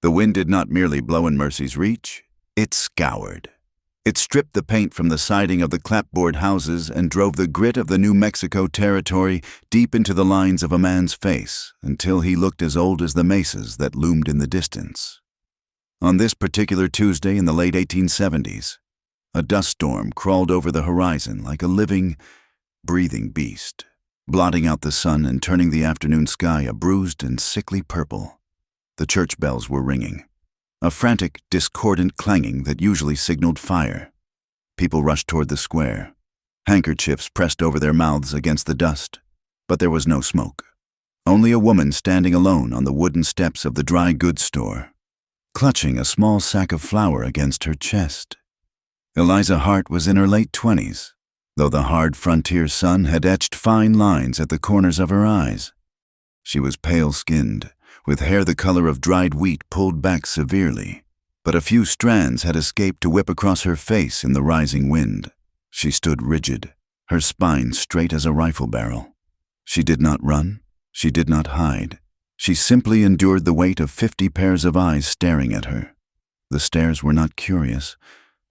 The wind did not merely blow in Mercy's reach, it scoured. It stripped the paint from the siding of the clapboard houses and drove the grit of the New Mexico territory deep into the lines of a man's face until he looked as old as the mesas that loomed in the distance. On this particular Tuesday in the late 1870s, a dust storm crawled over the horizon like a living, breathing beast, blotting out the sun and turning the afternoon sky a bruised and sickly purple. The church bells were ringing, a frantic, discordant clanging that usually signaled fire. People rushed toward the square, handkerchiefs pressed over their mouths against the dust, but there was no smoke. Only a woman standing alone on the wooden steps of the dry goods store, clutching a small sack of flour against her chest. Eliza Hart was in her late 20s, though the hard frontier sun had etched fine lines at the corners of her eyes. She was pale-skinned, with hair the color of dried wheat pulled back severely, but a few strands had escaped to whip across her face in the rising wind. She stood rigid, her spine straight as a rifle barrel. She did not run, she did not hide. She simply endured the weight of 50 pairs of eyes staring at her. The stares were not curious,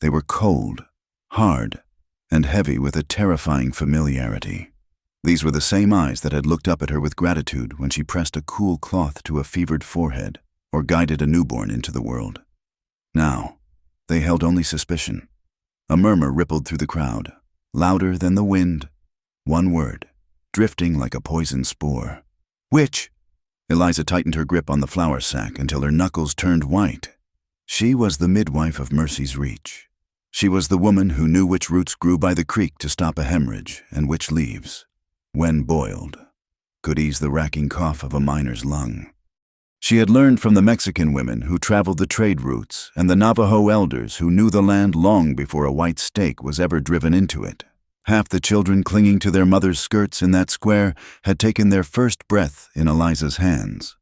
they were cold, hard, and heavy with a terrifying familiarity. These were the same eyes that had looked up at her with gratitude when she pressed a cool cloth to a fevered forehead or guided a newborn into the world. Now, they held only suspicion. A murmur rippled through the crowd, louder than the wind. One word, drifting like a poison spore. Witch! Eliza tightened her grip on the flour sack until her knuckles turned white. She was the midwife of Mercy's Reach. She was the woman who knew which roots grew by the creek to stop a hemorrhage and which leaves, when boiled, could ease the racking cough of a miner's lung. She had learned from the Mexican women who traveled the trade routes and the Navajo elders who knew the land long before a white stake was ever driven into it. Half the children clinging to their mothers' skirts in that square had taken their first breath in Eliza's hands.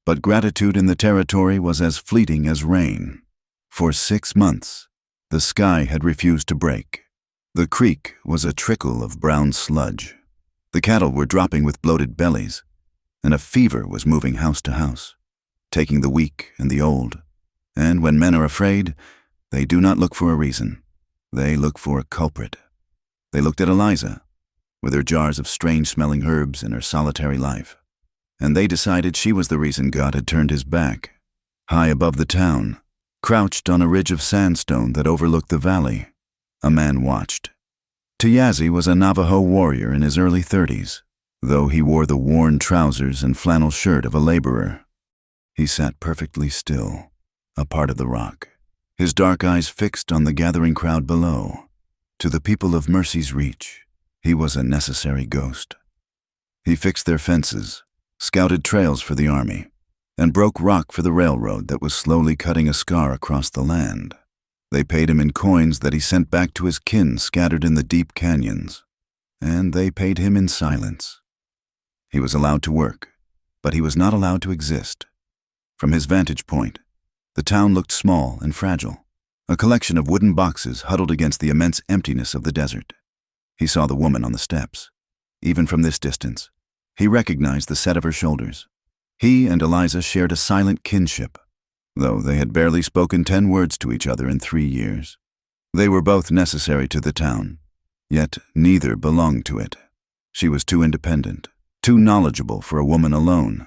But gratitude in the territory was as fleeting as rain. For 6 months, the sky had refused to break. The creek was a trickle of brown sludge. The cattle were dropping with bloated bellies, and a fever was moving house to house, taking the weak and the old. And when men are afraid, they do not look for a reason. They look for a culprit. They looked at Eliza, with her jars of strange-smelling herbs and her solitary life, and they decided she was the reason God had turned his back. High above the town, crouched on a ridge of sandstone that overlooked the valley, a man watched. Tiazi was a Navajo warrior in his early 30s, though he wore the worn trousers and flannel shirt of a laborer. He sat perfectly still, a part of the rock, his dark eyes fixed on the gathering crowd below. To the people of Mercy's Reach, he was a necessary ghost. He fixed their fences, scouted trails for the army, and broke rock for the railroad that was slowly cutting a scar across the land. They paid him in coins that he sent back to his kin scattered in the deep canyons, and they paid him in silence. He was allowed to work, but he was not allowed to exist. From his vantage point, the town looked small and fragile, a collection of wooden boxes huddled against the immense emptiness of the desert. He saw the woman on the steps. Even from this distance, he recognized the set of her shoulders. He and Eliza shared a silent kinship, though they had barely spoken 10 words to each other in 3 years. They were both necessary to the town, yet neither belonged to it. She was too independent, too knowledgeable for a woman alone.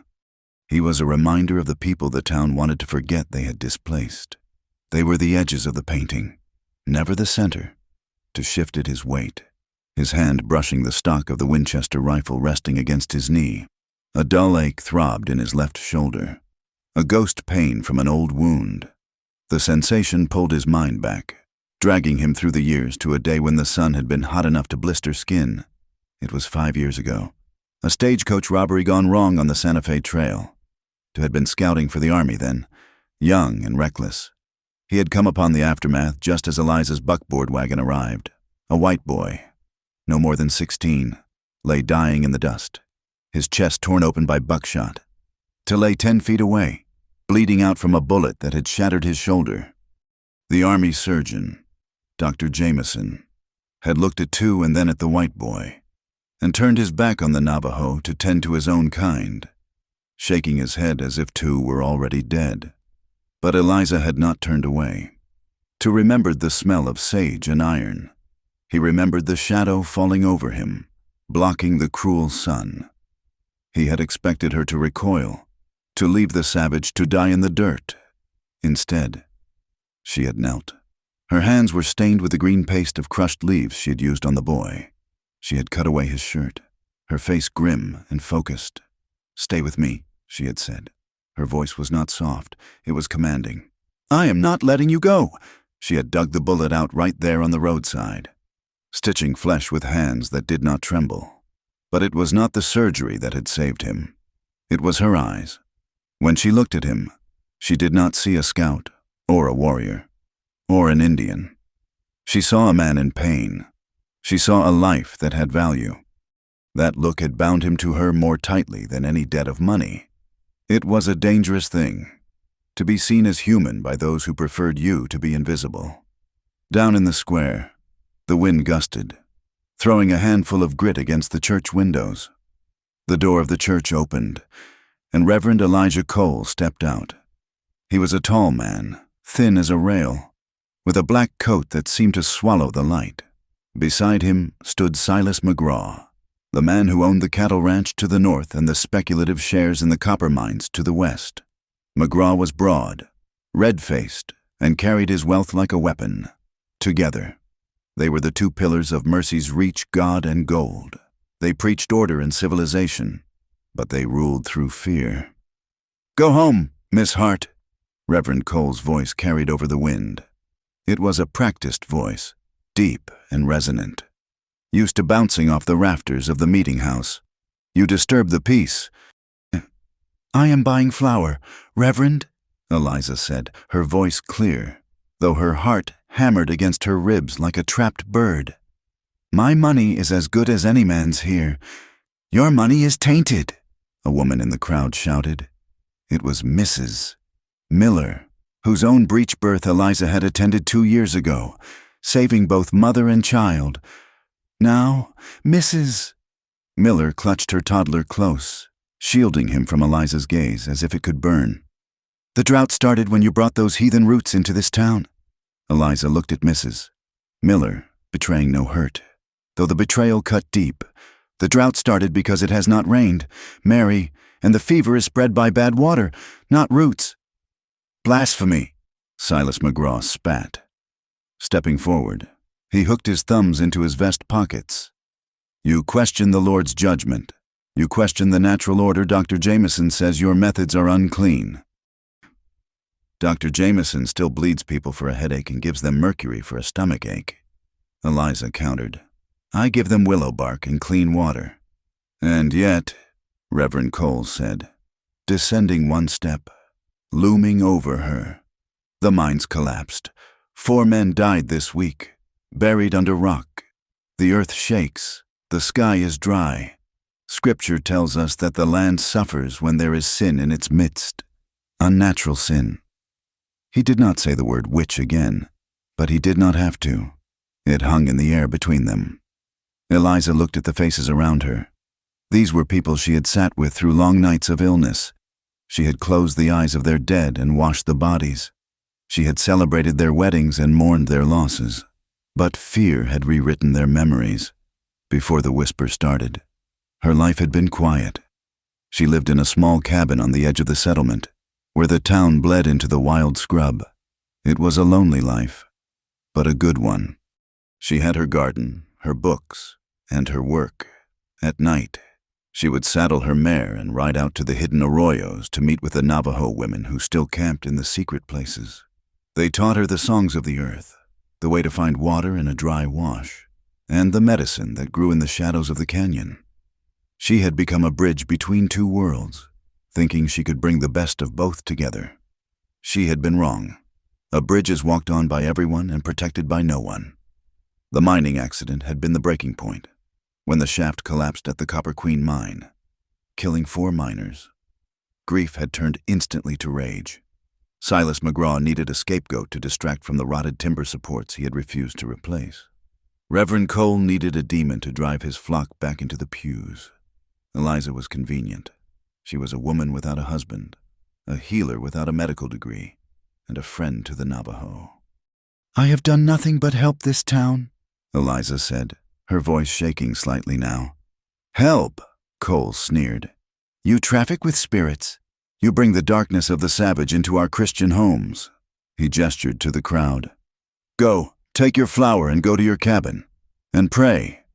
He was a reminder of the people the town wanted to forget they had displaced. They were the edges of the painting, never the center, to shift at his weight, his hand brushing the stock of the Winchester rifle resting against his knee. A dull ache throbbed in his left shoulder, a ghost pain from an old wound. The sensation pulled his mind back, dragging him through the years to a day when the sun had been hot enough to blister skin. It was 5 years ago. A stagecoach robbery gone wrong on the Santa Fe Trail. He had been scouting for the army then, young and reckless. He had come upon the aftermath just as Eliza's buckboard wagon arrived. A white boy, no more than 16, lay dying in the dust, his chest torn open by buckshot, to lay 10 feet away, bleeding out from a bullet that had shattered his shoulder. The army surgeon, Dr. Jameson, had looked at two and then at the white boy, and turned his back on the Navajo to tend to his own kind, shaking his head as if two were already dead. But Eliza had not turned away. He remembered the smell of sage and iron. He remembered the shadow falling over him, blocking the cruel sun. He had expected her to recoil, to leave the savage to die in the dirt. Instead, she had knelt. Her hands were stained with the green paste of crushed leaves she had used on the boy. She had cut away his shirt, her face grim and focused. "Stay with me," she had said. Her voice was not soft, it was commanding. "I am not letting you go." She had dug the bullet out right there on the roadside, stitching flesh with hands that did not tremble. But it was not the surgery that had saved him. It was her eyes. When she looked at him, she did not see a scout, or a warrior, or an Indian. She saw a man in pain. She saw a life that had value. That look had bound him to her more tightly than any debt of money. It was a dangerous thing, to be seen as human by those who preferred you to be invisible. Down in the square, the wind gusted, throwing a handful of grit against the church windows. The door of the church opened, and Reverend Elijah Cole stepped out. He was a tall man, thin as a rail, with a black coat that seemed to swallow the light. Beside him stood Silas McGraw, the man who owned the cattle ranch to the north and the speculative shares in the copper mines to the west. McGraw was broad, red-faced, and carried his wealth like a weapon. Together, they were the two pillars of Mercy's Reach, God and gold. They preached order and civilization, but they ruled through fear. "Go home, Miss Hart," Reverend Cole's voice carried over the wind. It was a practiced voice, deep and resonant, used to bouncing off the rafters of the meeting house. "You disturb the peace." "I am buying flour, Reverend," Eliza said, her voice clear, though her heart hammered against her ribs like a trapped bird. "My money is as good as any man's here. Your money is tainted," a woman in the crowd shouted. It was Mrs. Miller, whose own breech birth Eliza had attended 2 years ago, saving both mother and child. Now, Mrs. Miller clutched her toddler close, shielding him from Eliza's gaze as if it could burn. "The drought started when you brought those heathen roots into this town." Eliza looked at Mrs. Miller, betraying no hurt. Though the betrayal cut deep, "The drought started because it has not rained, Mary, and the fever is spread by bad water, not roots." "Blasphemy," Silas McGraw spat. Stepping forward, he hooked his thumbs into his vest pockets. "You question the Lord's judgment. You question the natural order. Dr. Jameson says your methods are unclean." "Dr. Jameson still bleeds people for a headache and gives them mercury for a stomach ache," Eliza countered. "I give them willow bark and clean water." "And yet," Reverend Cole said, descending one step, looming over her, "the mines collapsed. 4 men died this week, buried under rock. The earth shakes. The sky is dry. Scripture tells us that the land suffers when there is sin in its midst, unnatural sin." He did not say the word witch again, but he did not have to. It hung in the air between them. Eliza looked at the faces around her. These were people she had sat with through long nights of illness. She had closed the eyes of their dead and washed the bodies. She had celebrated their weddings and mourned their losses. But fear had rewritten their memories. Before the whisper started, her life had been quiet. She lived in a small cabin on the edge of the settlement, where the town bled into the wild scrub. It was a lonely life, but a good one. She had her garden, her books, and her work. At night, she would saddle her mare and ride out to the hidden arroyos to meet with the Navajo women who still camped in the secret places. They taught her the songs of the earth, the way to find water in a dry wash, and the medicine that grew in the shadows of the canyon. She had become a bridge between 2 worlds, thinking she could bring the best of both together. She had been wrong. A bridge is walked on by everyone and protected by no one. The mining accident had been the breaking point, when the shaft collapsed at the Copper Queen mine, killing 4 miners. Grief had turned instantly to rage. Silas McGraw needed a scapegoat to distract from the rotted timber supports he had refused to replace. Reverend Cole needed a demon to drive his flock back into the pews. Eliza was convenient. She was a woman without a husband, a healer without a medical degree, and a friend to the Navajo. "I have done nothing but help this town," Eliza said, her voice shaking slightly now. "Help," Cole sneered. "You traffic with spirits. You bring the darkness of the savage into our Christian homes." He gestured to the crowd. "Go, take your flower and go to your cabin. And pray.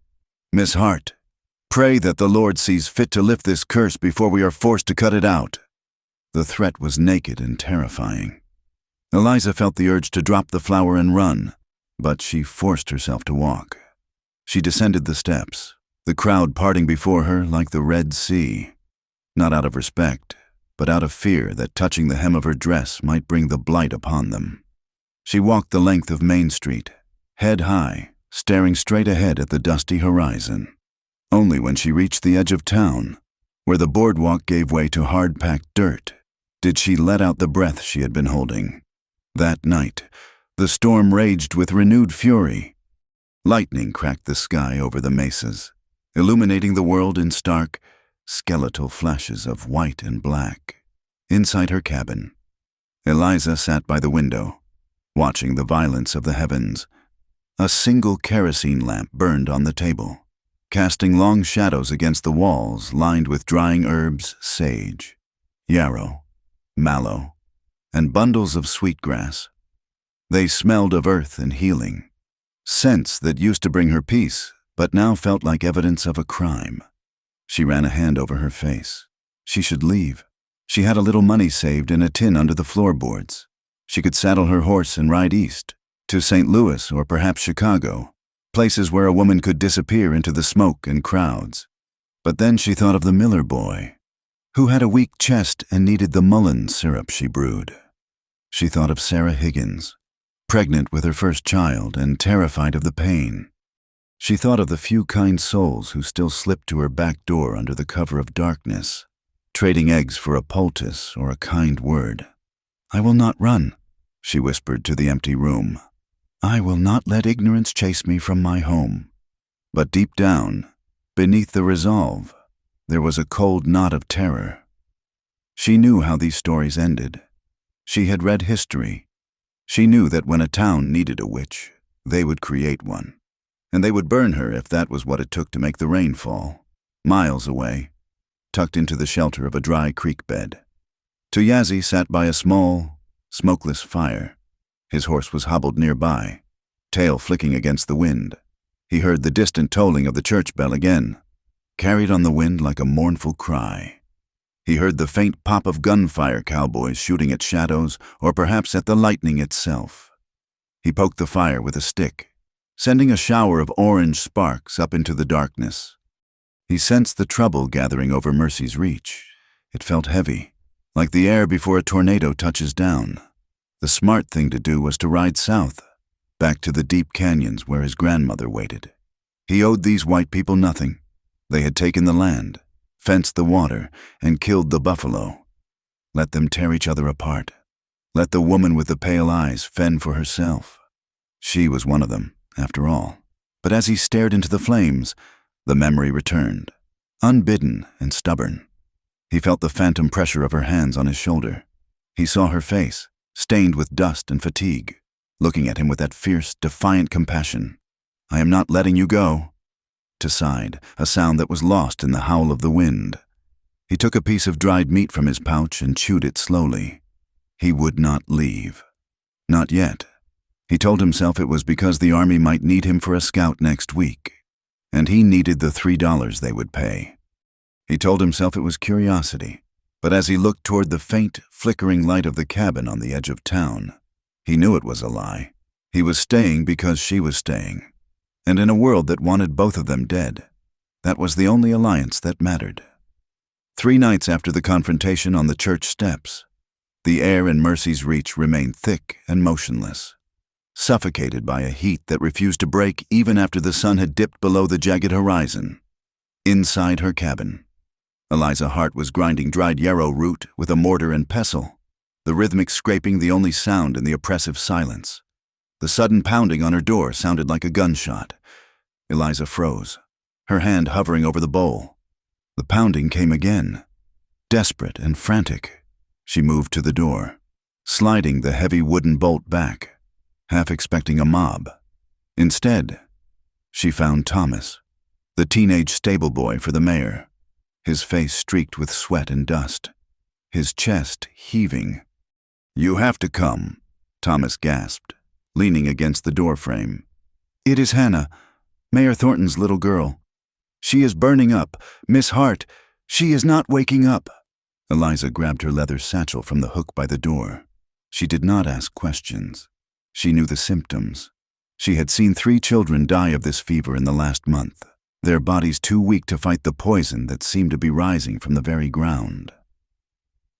Miss Hart, pray that the Lord sees fit to lift this curse before we are forced to cut it out." The threat was naked and terrifying. Eliza felt the urge to drop the flower and run, but she forced herself to walk. She descended the steps, the crowd parting before her like the Red Sea, not out of respect, but out of fear that touching the hem of her dress might bring the blight upon them. She walked the length of Main Street, head high, staring straight ahead at the dusty horizon. Only when she reached the edge of town, where the boardwalk gave way to hard-packed dirt, did she let out the breath she had been holding. That night, the storm raged with renewed fury. Lightning cracked the sky over the mesas, illuminating the world in stark, skeletal flashes of white and black. Inside her cabin, Eliza sat by the window, watching the violence of the heavens. A single kerosene lamp burned on the table, casting long shadows against the walls lined with drying herbs, sage, yarrow, mallow, and bundles of sweetgrass. They smelled of earth and healing, scents that used to bring her peace, but now felt like evidence of a crime. She ran a hand over her face. She should leave. She had a little money saved in a tin under the floorboards. She could saddle her horse and ride east, to St. Louis or perhaps Chicago, places where a woman could disappear into the smoke and crowds. But then she thought of the Miller boy, who had a weak chest and needed the mullein syrup she brewed. She thought of Sarah Higgins, pregnant with her first child and terrified of the pain. She thought of the few kind souls who still slipped to her back door under the cover of darkness, trading eggs for a poultice or a kind word. "I will not run," she whispered to the empty room. "I will not let ignorance chase me from my home." But deep down, beneath the resolve, there was a cold knot of terror. She knew how these stories ended. She had read history. She knew that when a town needed a witch, they would create one. And they would burn her if that was what it took to make the rain fall, miles away, tucked into the shelter of a dry creek bed. Tuyazi sat by a small, smokeless fire. His horse was hobbled nearby, tail flicking against the wind. He heard the distant tolling of the church bell again, carried on the wind like a mournful cry. He heard the faint pop of gunfire, cowboys shooting at shadows or perhaps at the lightning itself. He poked the fire with a stick, sending a shower of orange sparks up into the darkness. He sensed the trouble gathering over Mercy's Reach. It felt heavy, like the air before a tornado touches down. The smart thing to do was to ride south, back to the deep canyons where his grandmother waited. He owed these white people nothing. They had taken the land, fenced the water, and killed the buffalo. Let them tear each other apart. Let the woman with the pale eyes fend for herself. She was one of them, after all. But as he stared into the flames, the memory returned, unbidden and stubborn. He felt the phantom pressure of her hands on his shoulder. He saw her face, stained with dust and fatigue, looking at him with that fierce, defiant compassion. "I am not letting you go." To sighed, a sound that was lost in the howl of the wind. He took a piece of dried meat from his pouch and chewed it slowly. He would not leave. Not yet. He told himself it was because the army might need him for a scout next week, and he needed the $3 they would pay. He told himself it was curiosity, but as he looked toward the faint, flickering light of the cabin on the edge of town, he knew it was a lie. He was staying because she was staying, and in a world that wanted both of them dead, that was the only alliance that mattered. 3 nights after the confrontation on the church steps, the air in Mercy's Reach remained thick and motionless, suffocated by a heat that refused to break even after the sun had dipped below the jagged horizon. Inside her cabin, Eliza Hart was grinding dried yarrow root with a mortar and pestle, the rhythmic scraping the only sound in the oppressive silence. The sudden pounding on her door sounded like a gunshot. Eliza froze, her hand hovering over the bowl. The pounding came again. Desperate and frantic, she moved to the door. sliding the heavy wooden bolt back, half expecting a mob. Instead, she found Thomas, the teenage stable boy for the mayor, his face streaked with sweat and dust, his chest heaving. "You have to come," Thomas gasped, leaning against the doorframe. "It is Hannah, Mayor Thornton's little girl. She is burning up. Miss Hart, she is not waking up." Eliza grabbed her leather satchel from the hook by the door. She did not ask questions. She knew the symptoms. She had seen 3 children die of this fever in the last month, their bodies too weak to fight the poison that seemed to be rising from the very ground.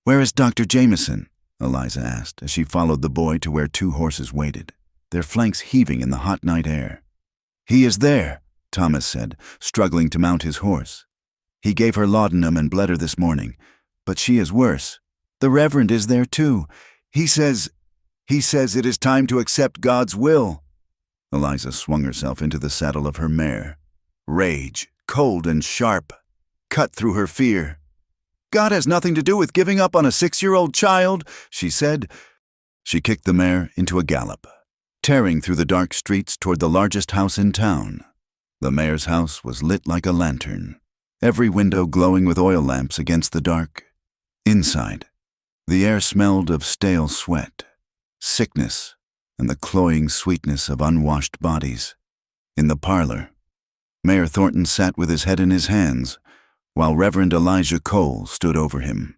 "Where is Dr. Jameson?" Eliza asked as she followed the boy to where 2 horses waited, their flanks heaving in the hot night air. "He is there," Thomas said, struggling to mount his horse. "He gave her laudanum and bled her this morning, but she is worse. The Reverend is there too. He says it is time to accept God's will." Eliza swung herself into the saddle of her mare. Rage, cold and sharp, cut through her fear. "God has nothing to do with giving up on a 6-year-old child," she said. She kicked the mare into a gallop, tearing through the dark streets toward the largest house in town. The mayor's house was lit like a lantern, every window glowing with oil lamps against the dark. Inside, the air smelled of stale sweat, sickness, and the cloying sweetness of unwashed bodies. In the parlor, Mayor Thornton sat with his head in his hands, while Reverend Elijah Cole stood over him,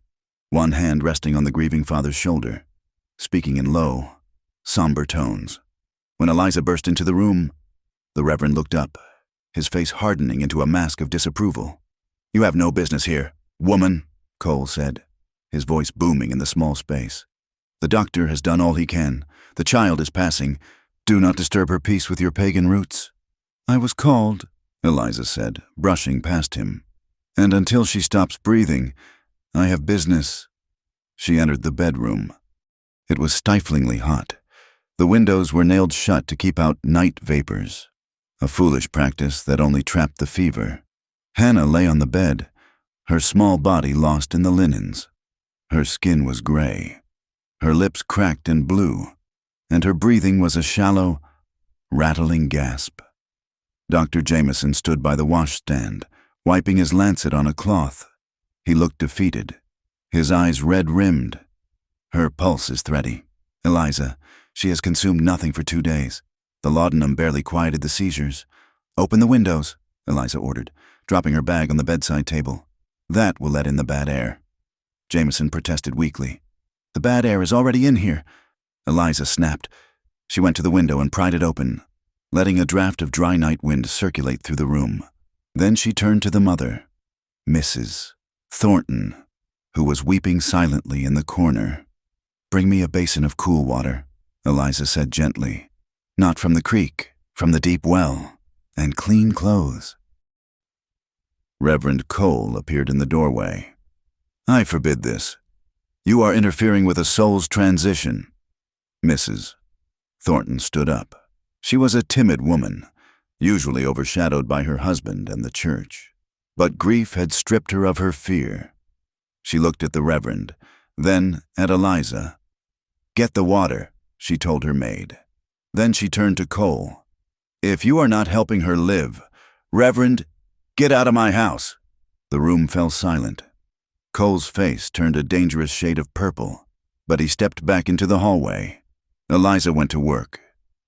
one hand resting on the grieving father's shoulder, speaking in low, somber tones. When Eliza burst into the room, the Reverend looked up, his face hardening into a mask of disapproval. "You have no business here, woman," Cole said, his voice booming in the small space. "The doctor has done all he can. The child is passing. Do not disturb her peace with your pagan roots." "I was called," Eliza said, brushing past him. "And until she stops breathing, I have business." She entered the bedroom. It was stiflingly hot. The windows were nailed shut to keep out night vapors, a foolish practice that only trapped the fever. Hannah lay on the bed, her small body lost in the linens. Her skin was gray, her lips cracked and blue, and her breathing was a shallow, rattling gasp. Dr. Jameson stood by the washstand, wiping his lancet on a cloth. He looked defeated, his eyes red-rimmed. "Her pulse is thready. Eliza, she has consumed nothing for 2 days. The laudanum barely quieted the seizures." "Open the windows," Eliza ordered, dropping her bag on the bedside table. "That will let in the bad air." Jameson protested weakly. "The bad air is already in here." Eliza snapped. She went to the window and pried it open, letting a draft of dry night wind circulate through the room. Then she turned to the mother, Mrs. Thornton, who was weeping silently in the corner. "Bring me a basin of cool water," Eliza said gently. "Not from the creek, from the deep well, and clean clothes." Reverend Cole appeared in the doorway. "I forbid this. You are interfering with a soul's transition." Mrs. Thornton stood up. She was a timid woman, usually overshadowed by her husband and the church. But grief had stripped her of her fear. She looked at the Reverend, then at Eliza. "Get the water," she told her maid. Then she turned to Cole. "If you are not helping her live, Reverend, get out of my house." The room fell silent. Cole's face turned a dangerous shade of purple, but he stepped back into the hallway. Eliza went to work.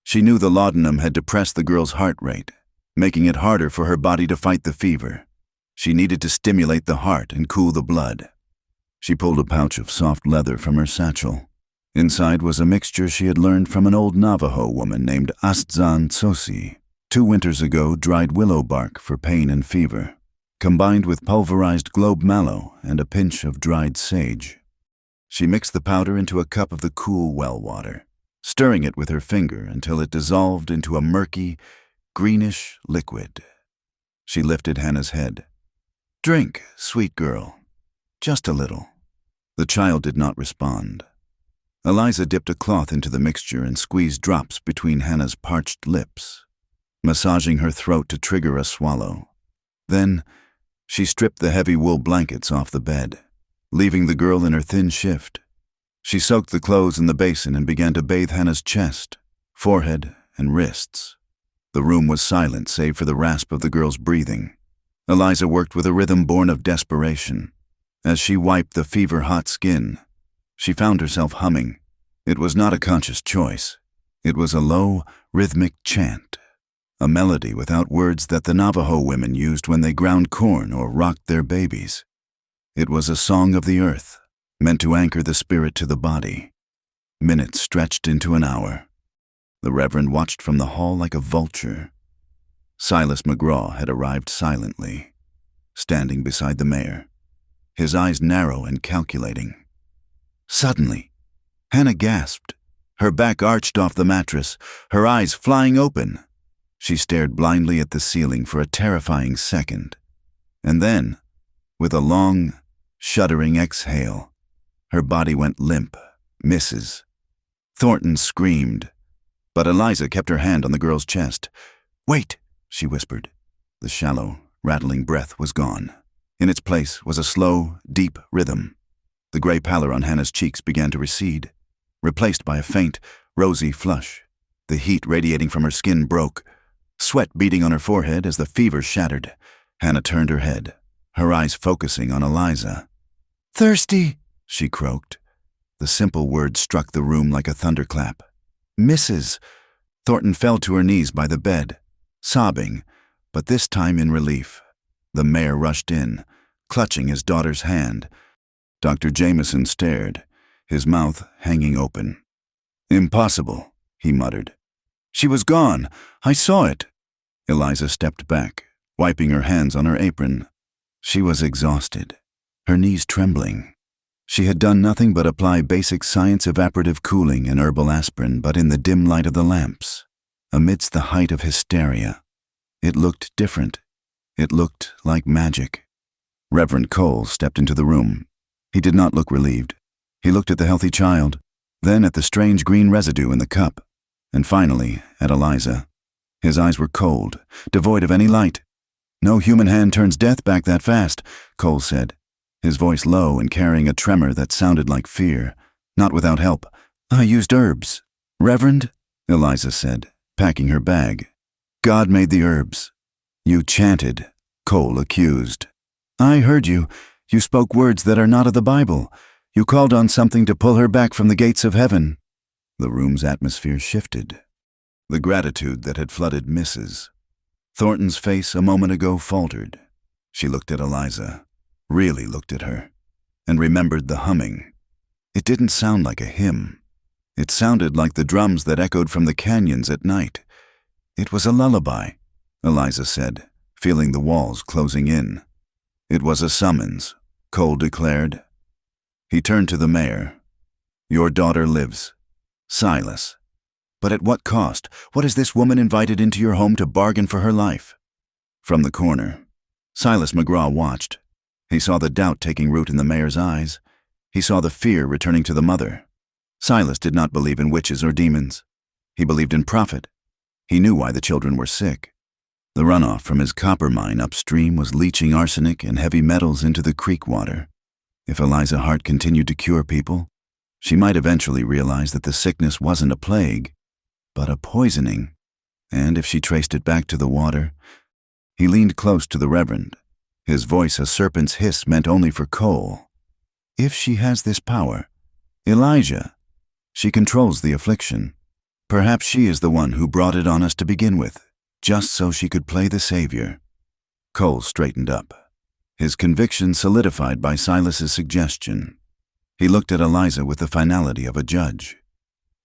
She knew the laudanum had depressed the girl's heart rate, making it harder for her body to fight the fever. She needed to stimulate the heart and cool the blood. She pulled a pouch of soft leather from her satchel. Inside was a mixture she had learned from an old Navajo woman named Astzan Tsosi. 2 winters ago, dried willow bark for pain and fever, combined with pulverized globe mallow and a pinch of dried sage. She mixed the powder into a cup of the cool well water, stirring it with her finger until it dissolved into a murky, greenish liquid. She lifted Hannah's head. "Drink, sweet girl. Just a little." The child did not respond. Eliza dipped a cloth into the mixture and squeezed drops between Hannah's parched lips, massaging her throat to trigger a swallow. Then, she stripped the heavy wool blankets off the bed, leaving the girl in her thin shift. She soaked the clothes in the basin and began to bathe Hannah's chest, forehead, and wrists. The room was silent save for the rasp of the girl's breathing. Eliza worked with a rhythm born of desperation. As she wiped the fever-hot skin, she found herself humming. It was not a conscious choice. It was a low, rhythmic chant, a melody without words that the Navajo women used when they ground corn or rocked their babies. It was a song of the earth, meant to anchor the spirit to the body. Minutes stretched into an hour. The Reverend watched from the hall like a vulture. Silas McGraw had arrived silently, standing beside the mayor, his eyes narrow and calculating. Suddenly, Hannah gasped, her back arched off the mattress, her eyes flying open. She stared blindly at the ceiling for a terrifying second. And then, with a long, shuddering exhale, her body went limp. Mrs. Thornton screamed, but Eliza kept her hand on the girl's chest. "Wait," she whispered. The shallow, rattling breath was gone. In its place was a slow, deep rhythm. The gray pallor on Hannah's cheeks began to recede, replaced by a faint, rosy flush. The heat radiating from her skin broke, sweat beading on her forehead as the fever shattered. Hannah turned her head, her eyes focusing on Eliza. "Thirsty," she croaked. The simple word struck the room like a thunderclap. "Mrs." Thornton fell to her knees by the bed, sobbing, but this time in relief. The mayor rushed in, clutching his daughter's hand. Dr. Jameson stared, his mouth hanging open. "Impossible," he muttered. "She was gone. I saw it." Eliza stepped back, wiping her hands on her apron. She was exhausted, her knees trembling. She had done nothing but apply basic science evaporative cooling and herbal aspirin, but in the dim light of the lamps, amidst the height of hysteria, it looked different. It looked like magic. Reverend Cole stepped into the room. He did not look relieved. He looked at the healthy child, then at the strange green residue in the cup, and finally at Eliza. His eyes were cold, devoid of any light. "No human hand turns death back that fast," Cole said, his voice low and carrying a tremor that sounded like fear. "Not without help. I used herbs." "Reverend," Eliza said, packing her bag. "God made the herbs." "You chanted," Cole accused. "I heard you. You spoke words that are not of the Bible. You called on something to pull her back from the gates of heaven." The room's atmosphere shifted. The gratitude that had flooded Mrs. Thornton's face a moment ago faltered. She looked at Eliza, really looked at her, and remembered the humming. It didn't sound like a hymn. It sounded like the drums that echoed from the canyons at night. "It was a lullaby," Eliza said, feeling the walls closing in. "It was a summons," Cole declared. He turned to the mayor. "Your daughter lives. Silas. But at what cost? What is this woman invited into your home to bargain for her life?" From the corner, Silas McGraw watched. He saw the doubt taking root in the mayor's eyes. He saw the fear returning to the mother. Silas did not believe in witches or demons. He believed in profit. He knew why the children were sick. The runoff from his copper mine upstream was leaching arsenic and heavy metals into the creek water. If Eliza Hart continued to cure people, she might eventually realize that the sickness wasn't a plague, but a poisoning. And if she traced it back to the water, he leaned close to the Reverend, his voice a serpent's hiss meant only for Cole. "If she has this power, Elijah, she controls the affliction. Perhaps she is the one who brought it on us to begin with, just so she could play the savior." Cole straightened up, his conviction solidified by Silas's suggestion. He looked at Eliza with the finality of a judge.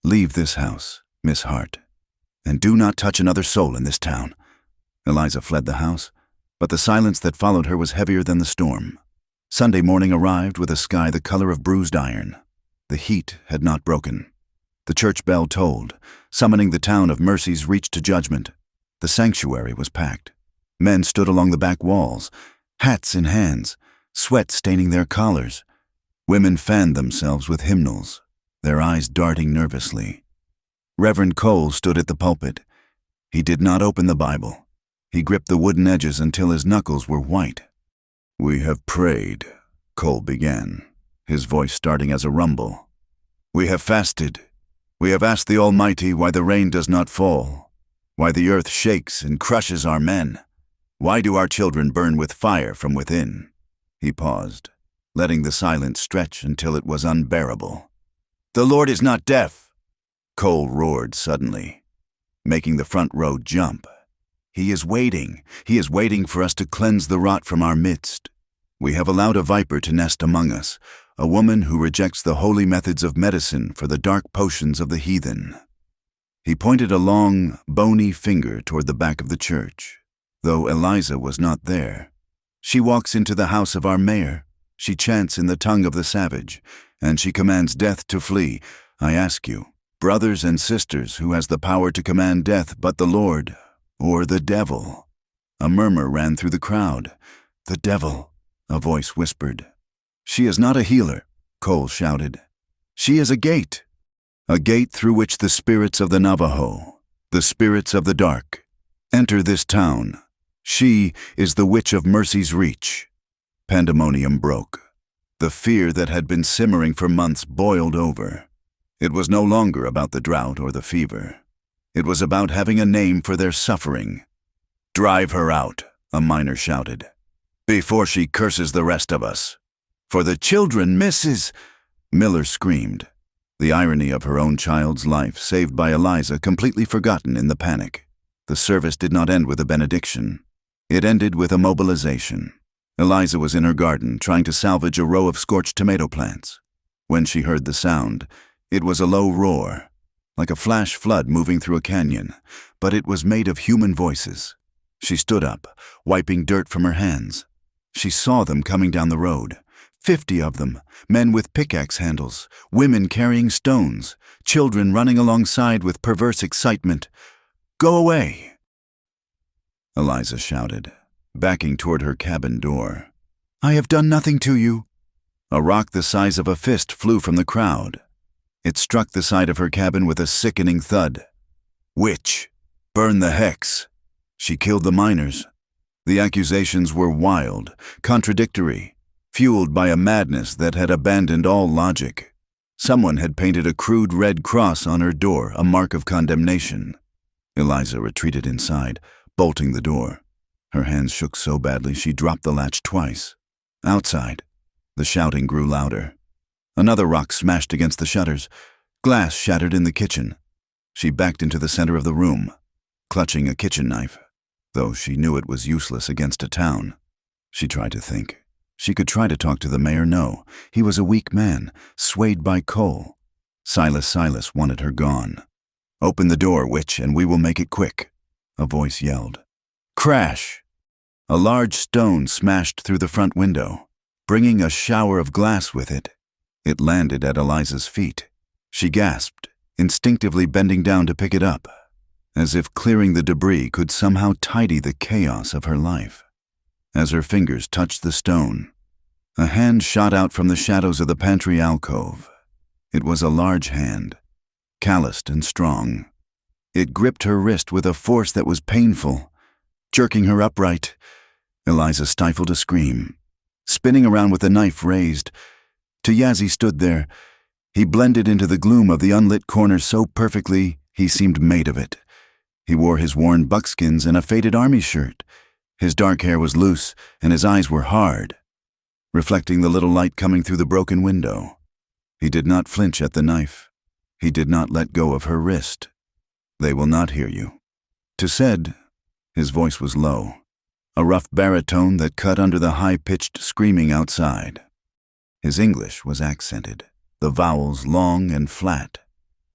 "Leave this house, Miss Hart, and do not touch another soul in this town." Eliza fled the house, but the silence that followed her was heavier than the storm. Sunday morning arrived with a sky the color of bruised iron. The heat had not broken. The church bell tolled, summoning the town of Mercy's reach to judgment. The sanctuary was packed. Men stood along the back walls, hats in hands, sweat staining their collars. Women fanned themselves with hymnals, their eyes darting nervously. Reverend Cole stood at the pulpit. He did not open the Bible. He gripped the wooden edges until his knuckles were white. "We have prayed," Cole began, his voice starting as a rumble. We have fasted. We have asked the Almighty why the rain does not fall, why the earth shakes and crushes our men. Why do our children burn with fire from within? He paused, letting the silence stretch until it was unbearable. The Lord is not deaf, Cole roared suddenly, making the front row jump. He is waiting. He is waiting for us to cleanse the rot from our midst. We have allowed a viper to nest among us, a woman who rejects the holy methods of medicine for the dark potions of the heathen. He pointed a long, bony finger toward the back of the church, though Eliza was not there. She walks into the house of our mayor. She chants in the tongue of the savage, and she commands death to flee. I ask you, brothers and sisters, who has the power to command death but the Lord, or the devil? A murmur ran through the crowd. The devil, a voice whispered. She is not a healer, Cole shouted. She is a gate through which the spirits of the Navajo, the spirits of the dark, enter this town. She is the witch of Mercy's Reach. Pandemonium broke. The fear that had been simmering for months boiled over. It was no longer about the drought or the fever. It was about having a name for their suffering. Drive her out, a miner shouted, before she curses the rest of us. For the children, Mrs. Miller screamed, the irony of her own child's life saved by Eliza completely forgotten in the panic. The service did not end with a benediction. It ended with a mobilization. Eliza was in her garden trying to salvage a row of scorched tomato plants. When she heard the sound, it was a low roar, like a flash flood moving through a canyon, but it was made of human voices. She stood up, wiping dirt from her hands. She saw them coming down the road. 50 of them, men with pickaxe handles, women carrying stones, children running alongside with perverse excitement. Go away! Eliza shouted, backing toward her cabin door. I have done nothing to you. A rock the size of a fist flew from the crowd. It struck the side of her cabin with a sickening thud. Witch! Burn the hex! She killed the miners. The accusations were wild, contradictory, fueled by a madness that had abandoned all logic. Someone had painted a crude red cross on her door, a mark of condemnation. Eliza retreated inside, bolting the door. Her hands shook so badly she dropped the latch twice. Outside, the shouting grew louder. Another rock smashed against the shutters. Glass shattered in the kitchen. She backed into the center of the room, clutching a kitchen knife, though she knew it was useless against a town. She tried to think. She could try to talk to the mayor. No, he was a weak man, swayed by Cole. Silas wanted her gone. Open the door, witch, and we will make it quick, a voice yelled. Crash! A large stone smashed through the front window, bringing a shower of glass with it. It landed at Eliza's feet. She gasped, instinctively bending down to pick it up, as if clearing the debris could somehow tidy the chaos of her life. As her fingers touched the stone, a hand shot out from the shadows of the pantry alcove. It was a large hand, calloused and strong. It gripped her wrist with a force that was painful, jerking her upright. Eliza stifled a scream, spinning around with the knife raised. Tuyazi stood there. He blended into the gloom of the unlit corner so perfectly he seemed made of it. He wore his worn buckskins and a faded army shirt. His dark hair was loose, and his eyes were hard, reflecting the little light coming through the broken window. He did not flinch at the knife. He did not let go of her wrist. They will not hear you. To said, his voice was low, a rough baritone that cut under the high-pitched screaming outside. His English was accented, the vowels long and flat.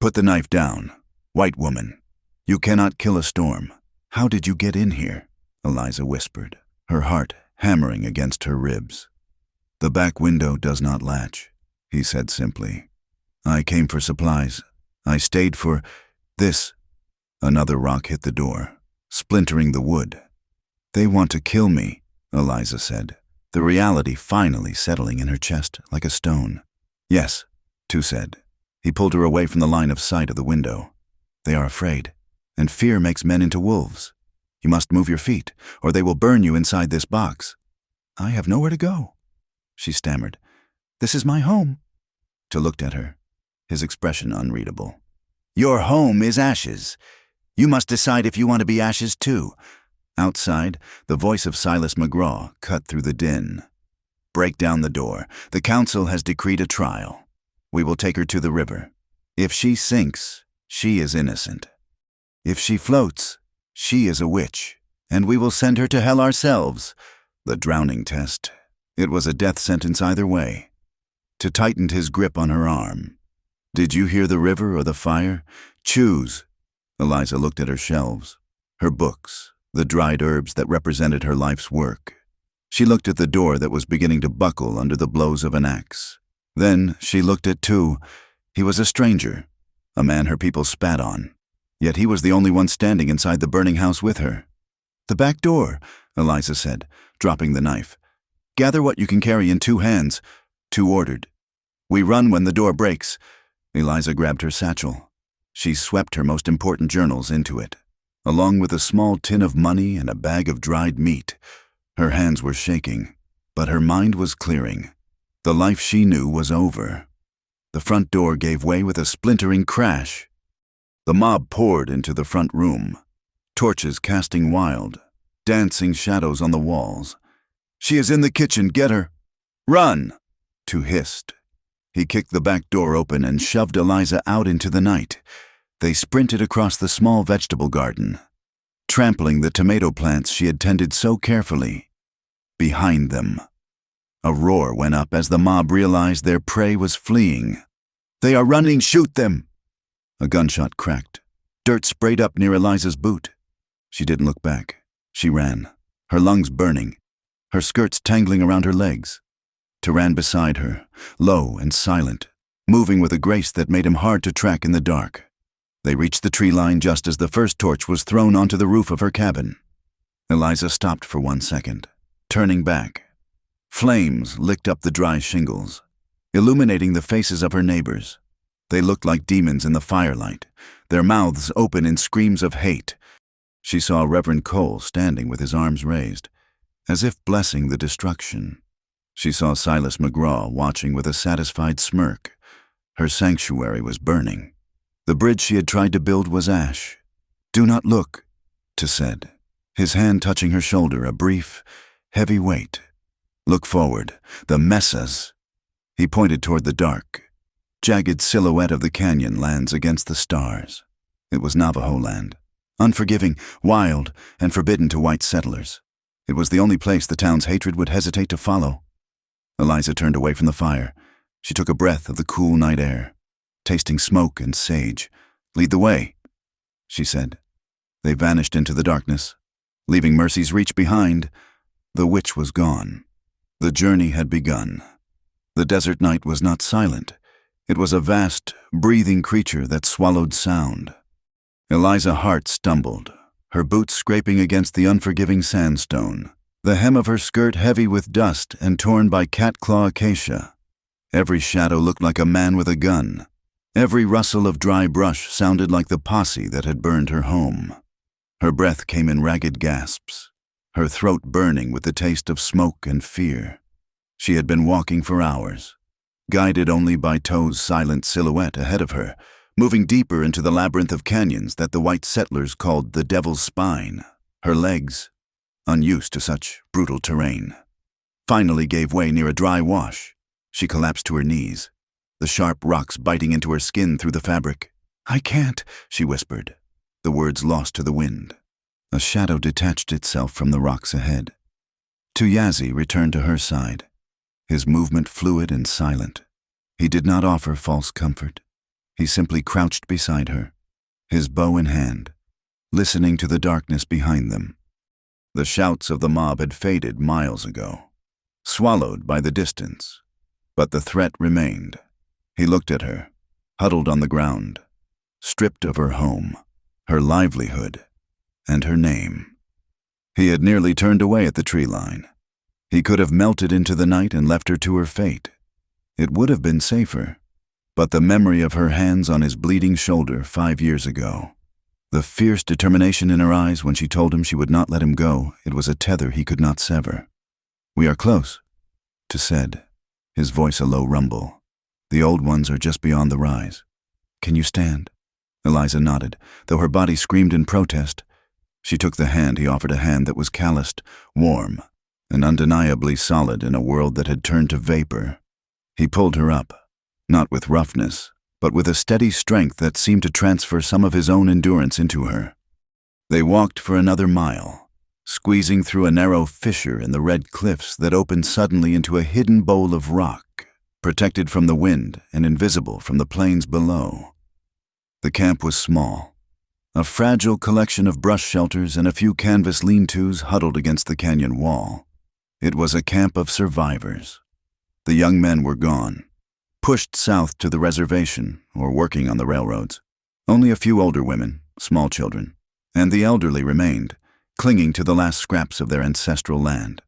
Put the knife down. White woman, you cannot kill a storm. How did you get in here? Eliza whispered, her heart hammering against her ribs. The back window does not latch, he said simply. I came for supplies. I stayed for this. Another rock hit the door, splintering the wood. They want to kill me, Eliza said, the reality finally settling in her chest like a stone. Yes, Tu said. He pulled her away from the line of sight of the window. They are afraid, and fear makes men into wolves. You must move your feet, or they will burn you inside this box. I have nowhere to go, she stammered. This is my home. Tu looked at her. his expression unreadable. "Your home is ashes. You must decide if you want to be ashes too." Outside, the voice of Silas McGraw cut through the din. "Break down the door. The council has decreed a trial. We will take her to the river. If she sinks, she is innocent. If she floats, she is a witch, and we will send her to hell ourselves." The drowning test. It was a death sentence either way. To tightened his grip on her arm. "Did you hear the river or the fire? Choose." Eliza looked at her shelves, her books, the dried herbs that represented her life's work. She looked at the door that was beginning to buckle under the blows of an axe. Then she looked at Tu. He was a stranger, a man her people spat on. Yet he was the only one standing inside the burning house with her. "The back door," Eliza said, dropping the knife. "Gather what you can carry in 2 hands," Tu ordered. "We run when the door breaks." Eliza grabbed her satchel. She swept her most important journals into it, along with a small tin of money and a bag of dried meat. Her hands were shaking, but her mind was clearing. The life she knew was over. The front door gave way with a splintering crash. The mob poured into the front room, torches casting wild, dancing shadows on the walls. "She is in the kitchen, get her!" "Run!" Tu hissed. He kicked the back door open and shoved Eliza out into the night. They sprinted across the small vegetable garden, trampling the tomato plants she had tended so carefully. Behind them, a roar went up as the mob realized their prey was fleeing. "They are running, shoot them!" A gunshot cracked. Dirt sprayed up near Eliza's boot. She didn't look back. She ran, her lungs burning, her skirts tangling around her legs. Tu ran beside her, low and silent, moving with a grace that made him hard to track in the dark. They reached the tree line just as the first torch was thrown onto the roof of her cabin. Eliza stopped for 1 second, turning back. Flames licked up the dry shingles, illuminating the faces of her neighbors. They looked like demons in the firelight, their mouths open in screams of hate. She saw Reverend Cole standing with his arms raised, as if blessing the destruction. She saw Silas McGraw watching with a satisfied smirk. Her sanctuary was burning. The bridge she had tried to build was ash. "Do not look," Tu said, his hand touching her shoulder, a brief, heavy weight. "Look forward, the mesas." He pointed toward the dark, jagged silhouette of the canyon lands against the stars. It was Navajo land, unforgiving, wild, and forbidden to white settlers. It was the only place the town's hatred would hesitate to follow. Eliza turned away from the fire. She took a breath of the cool night air, tasting smoke and sage. "Lead the way," she said. They vanished into the darkness, leaving Mercy's reach behind. The witch was gone. The journey had begun. The desert night was not silent. It was a vast, breathing creature that swallowed sound. Eliza's heart stumbled, her boots scraping against the unforgiving sandstone, the hem of her skirt heavy with dust and torn by cat-claw acacia. Every shadow looked like a man with a gun. Every rustle of dry brush sounded like the posse that had burned her home. Her breath came in ragged gasps, her throat burning with the taste of smoke and fear. She had been walking for hours, guided only by Toe's silent silhouette ahead of her, moving deeper into the labyrinth of canyons that the white settlers called the Devil's Spine. Her legs, unused to such brutal terrain, finally gave way near a dry wash. She collapsed to her knees, the sharp rocks biting into her skin through the fabric. "I can't," she whispered, the words lost to the wind. A shadow detached itself from the rocks ahead. Tuyazi returned to her side, his movement fluid and silent. He did not offer false comfort. He simply crouched beside her, his bow in hand, listening to the darkness behind them. The shouts of the mob had faded miles ago, swallowed by the distance, but the threat remained. He looked at her, huddled on the ground, stripped of her home, her livelihood, and her name. He had nearly turned away at the tree line. He could have melted into the night and left her to her fate. It would have been safer, but the memory of her hands on his bleeding shoulder 5 years ago, the fierce determination in her eyes when she told him she would not let him go, it was a tether he could not sever. "We are close," Tu said, his voice a low rumble. The old ones are just beyond the rise. Can you stand?" Eliza nodded, though her body screamed in protest. She took the hand he offered, a hand that was calloused, warm, and undeniably solid in a world that had turned to vapor. He pulled her up, not with roughness, but with a steady strength that seemed to transfer some of his own endurance into her. They walked for another mile, squeezing through a narrow fissure in the red cliffs that opened suddenly into a hidden bowl of rock, protected from the wind and invisible from the plains below. The camp was small, a fragile collection of brush shelters and a few canvas lean-tos huddled against the canyon wall. It was a camp of survivors. The young men were gone, pushed south to the reservation or working on the railroads. Only a few older women, small children, and the elderly remained, clinging to the last scraps of their ancestral land.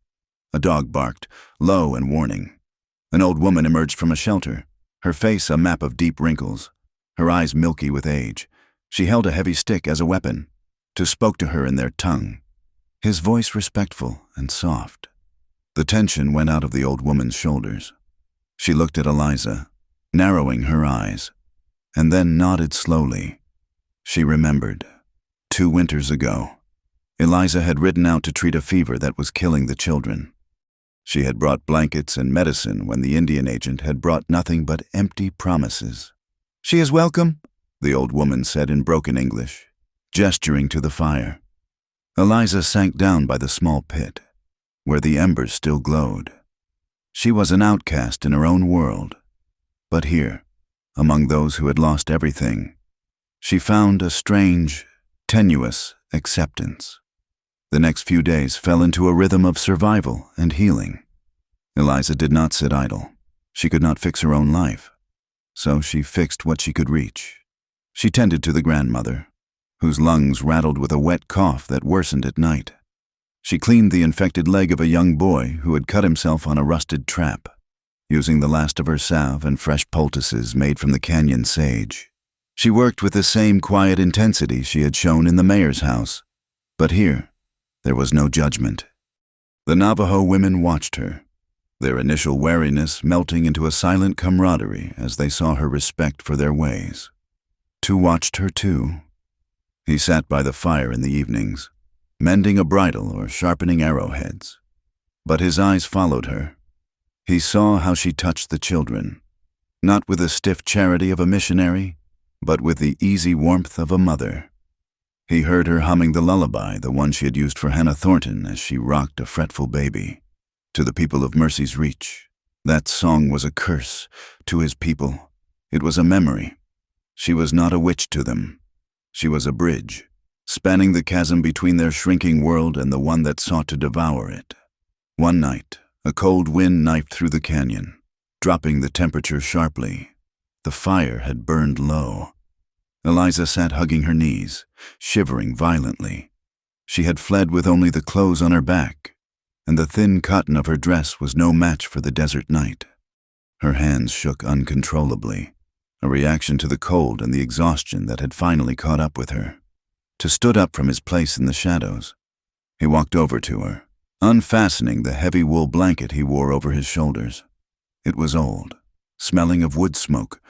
A dog barked, low and warning. An old woman emerged from a shelter, her face a map of deep wrinkles, her eyes milky with age. She held a heavy stick as a weapon. Tu spoke to her in their tongue, his voice respectful and soft. The tension went out of the old woman's shoulders. She looked at Eliza, narrowing her eyes, and then nodded slowly. She remembered. 2 winters ago, Eliza had ridden out to treat a fever that was killing the children. She had brought blankets and medicine when the Indian agent had brought nothing but empty promises. "She is welcome," the old woman said in broken English, gesturing to the fire. Eliza sank down by the small pit, where the embers still glowed. She was an outcast in her own world, but here, among those who had lost everything, she found a strange, tenuous acceptance. The next few days fell into a rhythm of survival and healing. Eliza did not sit idle. She could not fix her own life, so she fixed what she could reach. She tended to the grandmother, whose lungs rattled with a wet cough that worsened at night. She cleaned the infected leg of a young boy who had cut himself on a rusted trap, using the last of her salve and fresh poultices made from the canyon sage. She worked with the same quiet intensity she had shown in the mayor's house, but here, there was no judgment. The Navajo women watched her, their initial wariness melting into a silent camaraderie as they saw her respect for their ways. Tu watched her too. He sat by the fire in the evenings, mending a bridle or sharpening arrowheads. But his eyes followed her. He saw how she touched the children, not with the stiff charity of a missionary, but with the easy warmth of a mother. He heard her humming the lullaby, the one she had used for Hannah Thornton as she rocked a fretful baby. To the people of Mercy's Reach, that song was a curse. To his people, it was a memory. She was not a witch to them. She was a bridge, spanning the chasm between their shrinking world and the one that sought to devour it. One night, a cold wind knifed through the canyon, dropping the temperature sharply. The fire had burned low. Eliza sat hugging her knees, shivering violently. She had fled with only the clothes on her back, and the thin cotton of her dress was no match for the desert night. Her hands shook uncontrollably, a reaction to the cold and the exhaustion that had finally caught up with her. Tu stood up from his place in the shadows. He walked over to her, unfastening the heavy wool blanket he wore over his shoulders. It was old, smelling of wood smoke,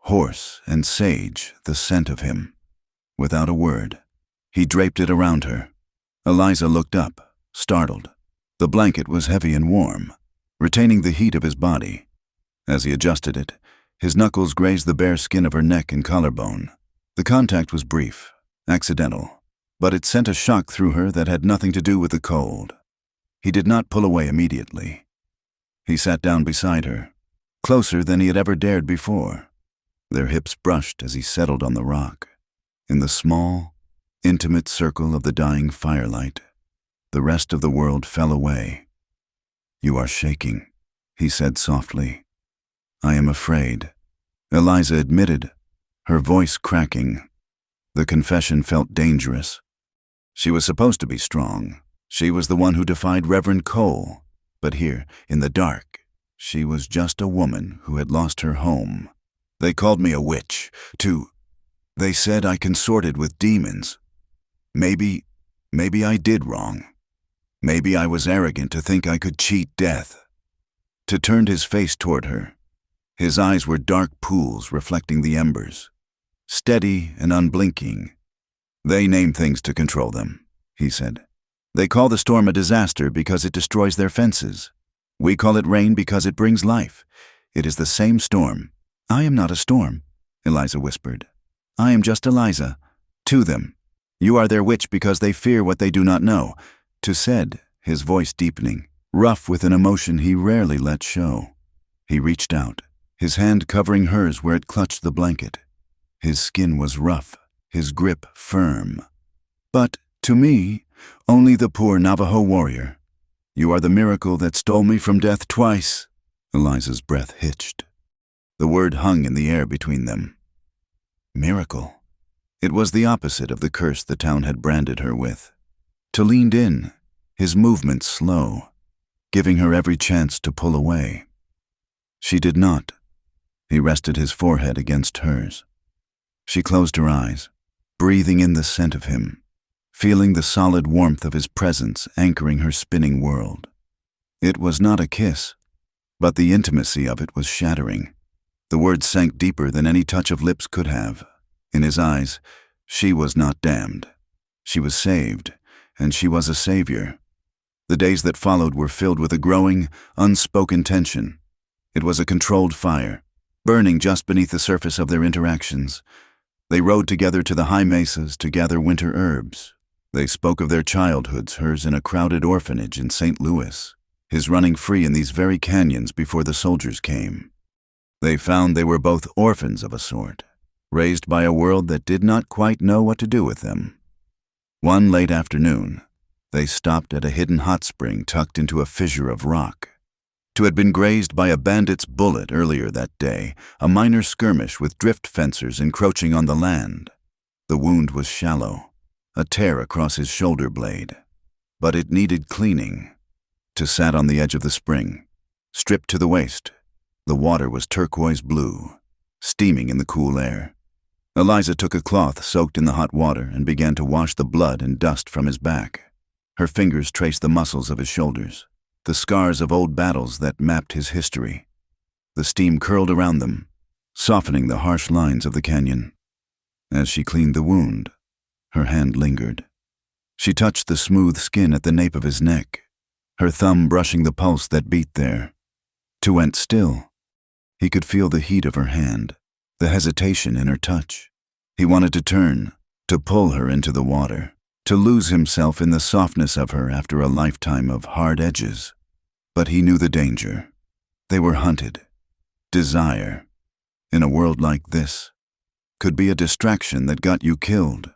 horse and sage, the scent of him. Without a word, he draped it around her. Eliza looked up, startled. The blanket was heavy and warm, retaining the heat of his body. As he adjusted it, his knuckles grazed the bare skin of her neck and collarbone. The contact was brief, accidental, but it sent a shock through her that had nothing to do with the cold. He did not pull away immediately. He sat down beside her, closer than he had ever dared before. Their hips brushed as he settled on the rock. In the small, intimate circle of the dying firelight, the rest of the world fell away. "You are shaking," he said softly. "I am afraid," Eliza admitted, her voice cracking. The confession felt dangerous. She was supposed to be strong. She was the one who defied Reverend Cole. But here, in the dark, she was just a woman who had lost her home. "They called me a witch, too. They said I consorted with demons. Maybe I did wrong. Maybe I was arrogant to think I could cheat death." Tu turned his face toward her, His eyes were dark pools reflecting the embers, steady and unblinking. "They name things to control them," he said. "They call the storm a disaster because it destroys their fences. We call it rain because it brings life. It is the same storm." "I am not a storm," Eliza whispered. "I am just Eliza. To them. You are their witch because they fear what they do not know." To said, his voice deepening, rough with an emotion he rarely let show. He reached out, his hand covering hers where it clutched the blanket. His skin was rough, his grip firm. "But, to me, only the poor Navajo warrior. You are the miracle that stole me from death twice." Eliza's breath hitched. The word hung in the air between them. Miracle. It was the opposite of the curse the town had branded her with. To leaned in, his movements slow, giving her every chance to pull away. She did not. He rested his forehead against hers. She closed her eyes, breathing in the scent of him, feeling the solid warmth of his presence anchoring her spinning world. It was not a kiss, but the intimacy of it was shattering. The words sank deeper than any touch of lips could have. In his eyes, she was not damned. She was saved, and she was a savior. The days that followed were filled with a growing, unspoken tension. It was a controlled fire, burning just beneath the surface of their interactions. They rode together to the high mesas to gather winter herbs. They spoke of their childhoods, hers in a crowded orphanage in St. Louis, his running free in these very canyons before the soldiers came. They found they were both orphans of a sort, raised by a world that did not quite know what to do with them. One late afternoon, they stopped at a hidden hot spring tucked into a fissure of rock. To had been grazed by a bandit's bullet earlier that day, a minor skirmish with drift fencers encroaching on the land. The wound was shallow, a tear across his shoulder blade, but it needed cleaning. To sat on the edge of the spring, stripped to the waist. The water was turquoise blue, steaming in the cool air. Eliza took a cloth soaked in the hot water and began to wash the blood and dust from his back. Her fingers traced the muscles of his shoulders, the scars of old battles that mapped his history. The steam curled around them, softening the harsh lines of the canyon. As she cleaned the wound, her hand lingered. She touched the smooth skin at the nape of his neck, her thumb brushing the pulse that beat there. To went still. He could feel the heat of her hand, the hesitation in her touch. He wanted to turn, to pull her into the water, to lose himself in the softness of her after a lifetime of hard edges. But he knew the danger. They were hunted. Desire, in a world like this, could be a distraction that got you killed,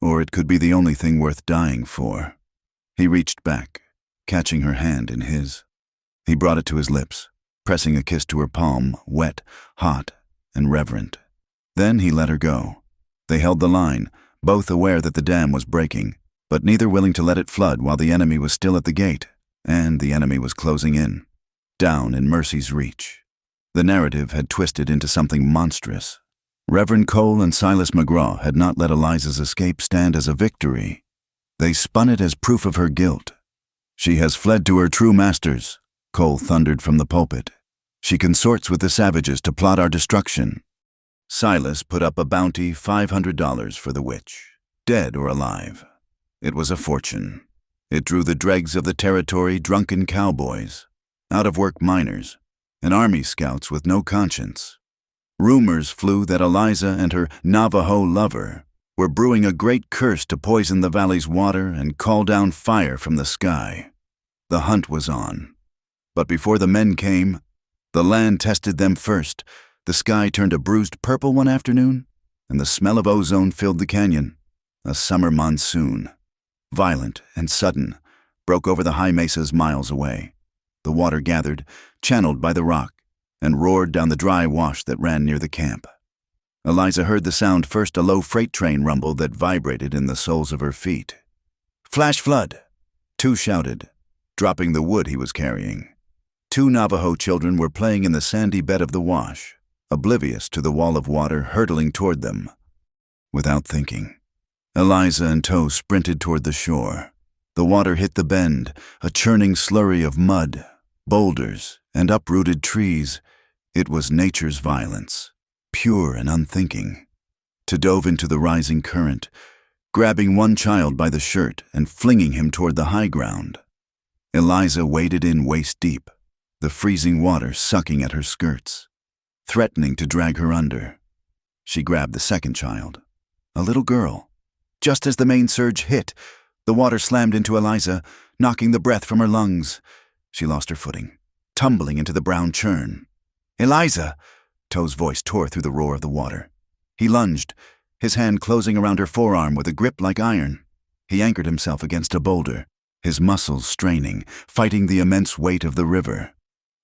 or it could be the only thing worth dying for. He reached back, catching her hand in his. He brought it to his lips, pressing a kiss to her palm, wet, hot, and reverent. Then he let her go. They held the line, both aware that the dam was breaking, but neither willing to let it flood while the enemy was still at the gate, and the enemy was closing in, down in mercy's reach. The narrative had twisted into something monstrous. Reverend Cole and Silas McGraw had not let Eliza's escape stand as a victory. They spun it as proof of her guilt. "She has fled to her true masters," Cole thundered from the pulpit. "She consorts with the savages to plot our destruction." Silas put up a bounty $500 for the witch, dead or alive. It was a fortune. It drew the dregs of the territory, drunken cowboys, out-of-work miners, and army scouts with no conscience. Rumors flew that Eliza and her Navajo lover were brewing a great curse to poison the valley's water and call down fire from the sky. The hunt was on. But before the men came, the land tested them first. The sky turned a bruised purple one afternoon, and the smell of ozone filled the canyon. A summer monsoon, violent and sudden, broke over the high mesas miles away. The water gathered, channeled by the rock, and roared down the dry wash that ran near the camp. Eliza heard the sound first, a low freight train rumble that vibrated in the soles of her feet. "Flash flood!" Two shouted, dropping the wood he was carrying. Two Navajo children were playing in the sandy bed of the wash, oblivious to the wall of water hurtling toward them. Without thinking, Eliza and Toe sprinted toward the shore. The water hit the bend, a churning slurry of mud, boulders, and uprooted trees. It was nature's violence, pure and unthinking. To dove into the rising current, grabbing one child by the shirt and flinging him toward the high ground. Eliza waded in waist-deep, the freezing water sucking at her skirts, threatening to drag her under. She grabbed the second child, a little girl. Just as the main surge hit, the water slammed into Eliza, knocking the breath from her lungs. She lost her footing, tumbling into the brown churn. "Eliza!" Toe's voice tore through the roar of the water. He lunged, his hand closing around her forearm with a grip like iron. He anchored himself against a boulder, his muscles straining, fighting the immense weight of the river.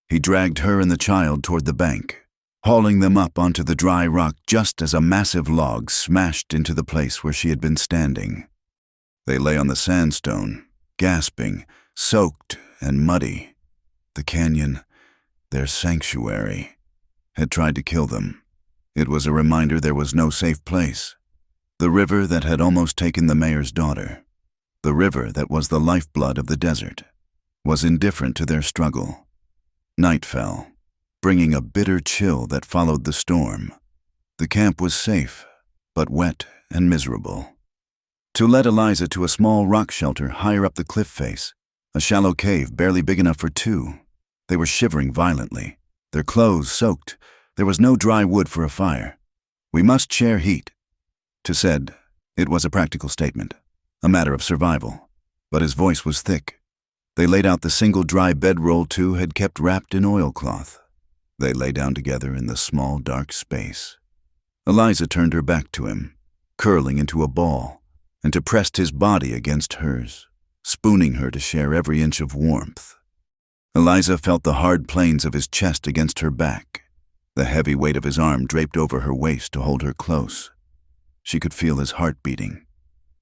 He dragged her and the child toward the bank, hauling them up onto the dry rock just as a massive log smashed into the place where she had been standing. They lay on the sandstone, gasping, soaked and muddy. The canyon, their sanctuary, had tried to kill them. It was a reminder there was no safe place. The river that had almost taken the mayor's daughter, the river that was the lifeblood of the desert, was indifferent to their struggle. Night fell, bringing a bitter chill that followed the storm. The camp was safe, but wet and miserable. To led Eliza to a small rock shelter higher up the cliff face, a shallow cave barely big enough for two. They were shivering violently, their clothes soaked. There was no dry wood for a fire. "We must share heat." To said, it was a practical statement, a matter of survival, but his voice was thick. They laid out the single dry bedroll two had kept wrapped in oilcloth. They lay down together in the small dark space. Eliza turned her back to him, curling into a ball, and pressed his body against hers, spooning her to share every inch of warmth. Eliza felt the hard planes of his chest against her back, the heavy weight of his arm draped over her waist to hold her close. She could feel his heart beating,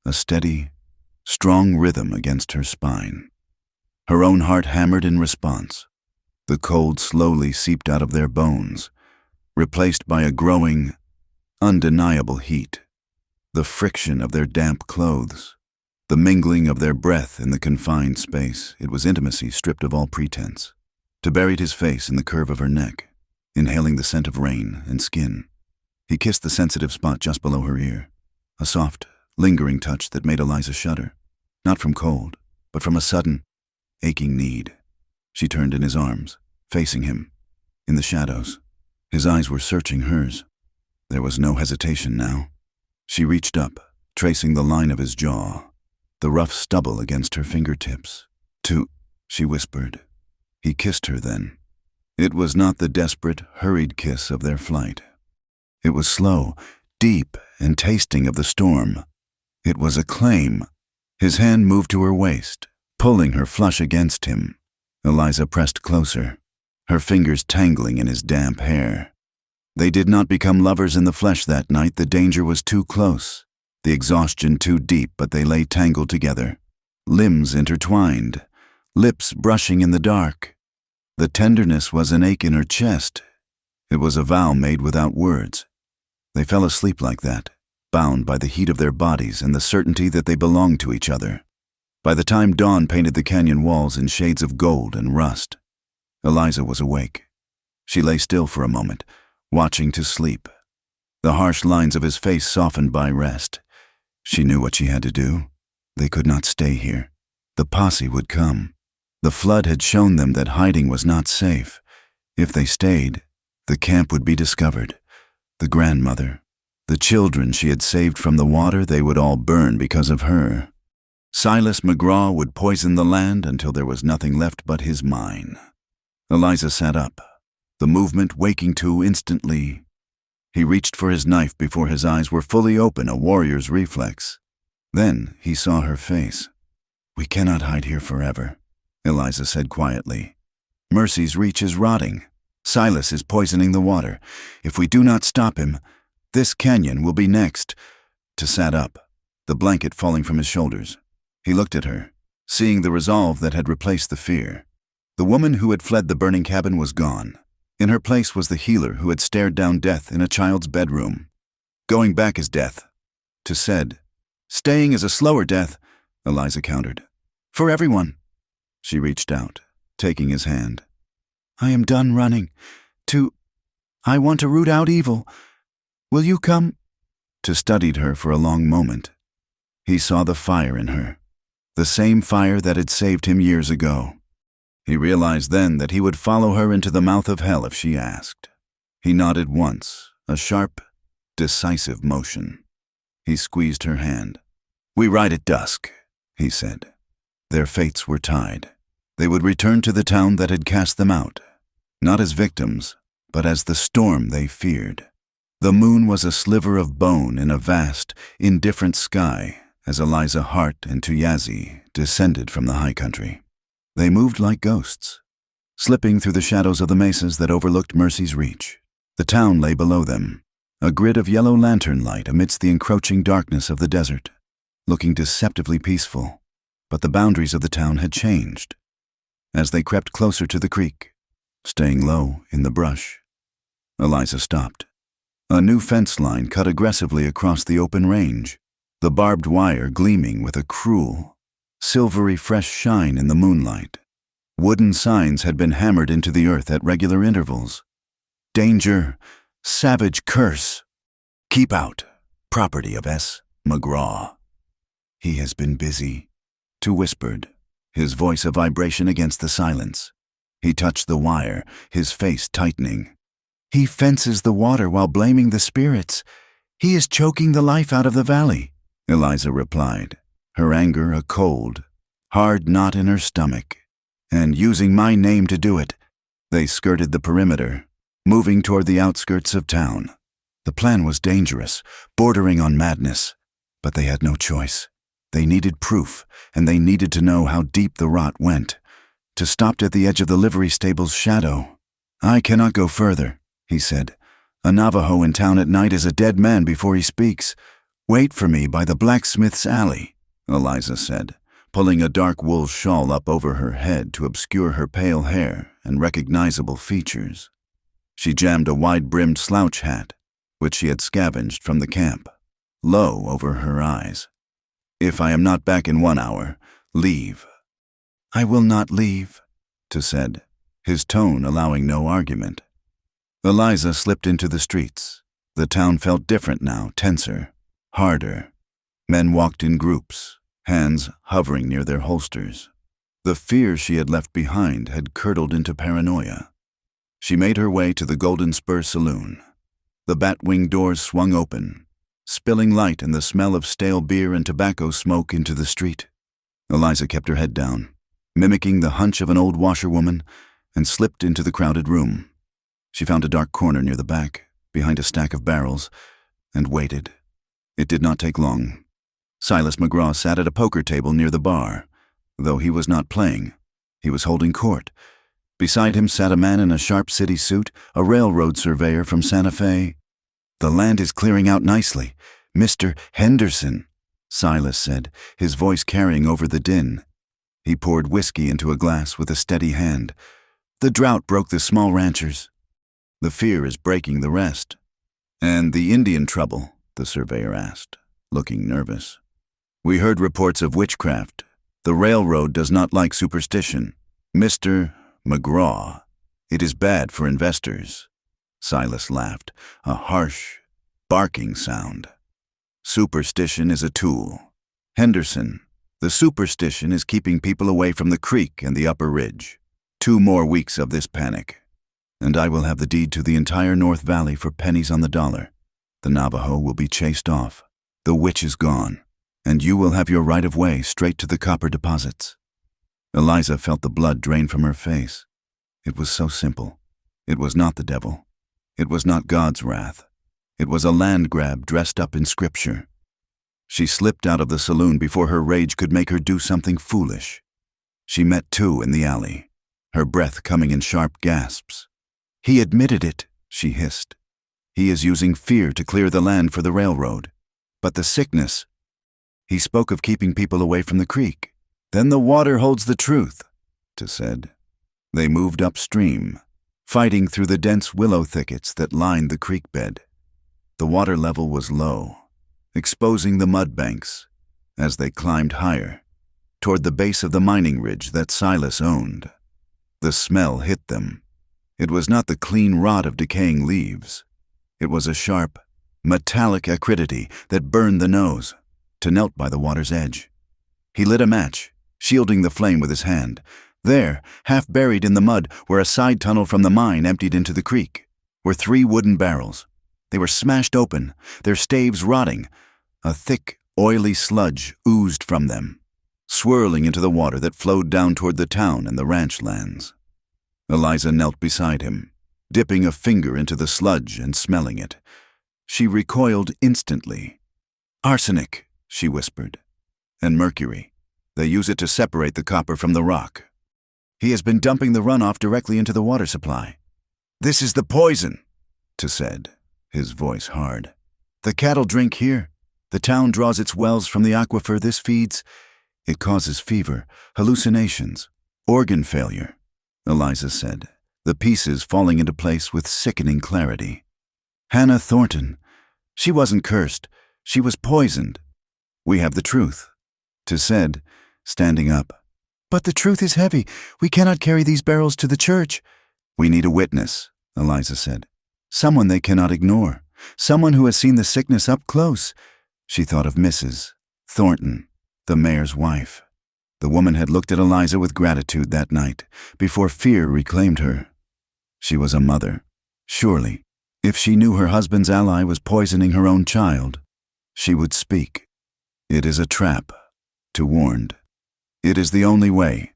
a steady, strong rhythm against her spine. Her own heart hammered in response. The cold slowly seeped out of their bones, replaced by a growing, undeniable heat. The friction of their damp clothes, the mingling of their breath in the confined space. It was intimacy stripped of all pretense. To buried his face in the curve of her neck, inhaling the scent of rain and skin. He kissed the sensitive spot just below her ear, a soft, lingering touch that made Eliza shudder, not from cold, but from a sudden, aching need. She turned in his arms, facing him, in the shadows. His eyes were searching hers. There was no hesitation now. She reached up, tracing the line of his jaw, the rough stubble against her fingertips. She whispered. He kissed her then. It was not the desperate, hurried kiss of their flight. It was slow, deep, and tasting of the storm. It was a claim. His hand moved to her waist, pulling her flush against him. Eliza pressed closer, her fingers tangling in his damp hair. They did not become lovers in the flesh that night. The danger was too close, the exhaustion too deep, but they lay tangled together, limbs intertwined, lips brushing in the dark. The tenderness was an ache in her chest. It was a vow made without words. They fell asleep like that, bound by the heat of their bodies and the certainty that they belonged to each other. By the time dawn painted the canyon walls in shades of gold and rust, Eliza was awake. She lay still for a moment, watching to sleep. The harsh lines of his face softened by rest. She knew what she had to do. They could not stay here. The posse would come. The flood had shown them that hiding was not safe. If they stayed, the camp would be discovered. The grandmother, the children she had saved from the water, they would all burn because of her. Silas McGraw would poison the land until there was nothing left but his mine. Eliza sat up, the movement waking to instantly. He reached for his knife before his eyes were fully open, a warrior's reflex. Then he saw her face. "We cannot hide here forever," Eliza said quietly. "Mercy's reach is rotting. Silas is poisoning the water. If we do not stop him, this canyon will be next." To sat up, the blanket falling from his shoulders. He looked at her, seeing the resolve that had replaced the fear. The woman who had fled the burning cabin was gone. In her place was the healer who had stared down death in a child's bedroom. Going back is death. To said, "Staying is a slower death," Eliza countered. "For everyone." She reached out, taking his hand. "I am done running. I want to root out evil. Will you come? To studied her for a long moment. He saw the fire in her, the same fire that had saved him years ago. He realized then that he would follow her into the mouth of hell if she asked. He nodded once, a sharp, decisive motion. He squeezed her hand. We ride at dusk, he said. Their fates were tied. They would return to the town that had cast them out, not as victims, but as the storm they feared. The moon was a sliver of bone in a vast, indifferent sky as Eliza Hart and Tuyazi descended from the high country. They moved like ghosts, slipping through the shadows of the mesas that overlooked Mercy's Reach. The town lay below them, a grid of yellow lantern light amidst the encroaching darkness of the desert, looking deceptively peaceful. But the boundaries of the town had changed. As they crept closer to the creek, staying low in the brush, Eliza stopped. A new fence line cut aggressively across the open range, the barbed wire gleaming with a cruel, silvery fresh shine in the moonlight. Wooden signs had been hammered into the earth at regular intervals. Danger, savage curse. Keep out, property of S. McGraw. He has been busy, Tu whispered, his voice a vibration against the silence. He touched the wire, his face tightening. He fences the water while blaming the spirits. He is choking the life out of the valley, Eliza replied, her anger a cold, hard knot in her stomach. And using my name to do it. They skirted the perimeter, moving toward the outskirts of town. The plan was dangerous, bordering on madness, but they had no choice. They needed proof, and they needed to know how deep the rot went. To stop at the edge of the livery stable's shadow. I cannot go further, he said. A Navajo in town at night is a dead man before he speaks. Wait for me by the blacksmith's alley, Eliza said, pulling a dark wool shawl up over her head to obscure her pale hair and recognizable features. She jammed a wide-brimmed slouch hat, which she had scavenged from the camp, low over her eyes. If I am not back in 1 hour, leave. I will not leave, Tu said, his tone allowing no argument. Eliza slipped into the streets. The town felt different now, tenser, harder. Men walked in groups, hands hovering near their holsters. The fear she had left behind had curdled into paranoia. She made her way to the Golden Spur Saloon. The bat-wing doors swung open, spilling light and the smell of stale beer and tobacco smoke into the street. Eliza kept her head down, mimicking the hunch of an old washerwoman, and slipped into the crowded room. She found a dark corner near the back, behind a stack of barrels, and waited. It did not take long. Silas McGraw sat at a poker table near the bar. Though he was not playing, he was holding court. Beside him sat a man in a sharp city suit, a railroad surveyor from Santa Fe. The land is clearing out nicely, Mr. Henderson, Silas said, his voice carrying over the din. He poured whiskey into a glass with a steady hand. The drought broke the small ranchers. The fear is breaking the rest. And the Indian trouble, the surveyor asked, looking nervous. We heard reports of witchcraft. The railroad does not like superstition. Mr. McGraw, it is bad for investors. Silas laughed, a harsh, barking sound. Superstition is a tool. Henderson, the superstition is keeping people away from the creek and the upper ridge. 2 more weeks of this panic, and I will have the deed to the entire North Valley for pennies on the dollar. The Navajo will be chased off. The witch is gone, and you will have your right of way straight to the copper deposits. Eliza felt the blood drain from her face. It was so simple. It was not the devil. It was not God's wrath. It was a land grab dressed up in scripture. She slipped out of the saloon before her rage could make her do something foolish. She met Tu in the alley, her breath coming in sharp gasps. He admitted it, she hissed. He is using fear to clear the land for the railroad. But the sickness. He spoke of keeping people away from the creek. Then the water holds the truth, Tu said. They moved upstream, fighting through the dense willow thickets that lined the creek bed. The water level was low, exposing the mud banks. As they climbed higher, toward the base of the mining ridge that Silas owned, the smell hit them. It was not the clean rot of decaying leaves. It was a sharp, metallic acridity that burned the nose, to knelt by the water's edge. He lit a match, shielding the flame with his hand. There, half buried in the mud, where a side tunnel from the mine emptied into the creek, were 3 wooden barrels. They were smashed open, their staves rotting. A thick, oily sludge oozed from them, swirling into the water that flowed down toward the town and the ranch lands. Eliza knelt beside him, dipping a finger into the sludge and smelling it. She recoiled instantly. "Arsenic," she whispered. "And mercury. They use it to separate the copper from the rock. He has been dumping the runoff directly into the water supply." "This is the poison," T said, his voice hard. "The cattle drink here. The town draws its wells from the aquifer this feeds. It causes fever, hallucinations, organ failure," Eliza said, the pieces falling into place with sickening clarity. "Hannah Thornton. She wasn't cursed. She was poisoned. We have the truth," T said, standing up. "But the truth is heavy. We cannot carry these barrels to the church." "We need a witness," Eliza said. "Someone they cannot ignore. Someone who has seen the sickness up close." She thought of Mrs. Thornton, the mayor's wife. The woman had looked at Eliza with gratitude that night, before fear reclaimed her. She was a mother. Surely, if she knew her husband's ally was poisoning her own child, she would speak. "It is a trap," T warned. "It is the only way,"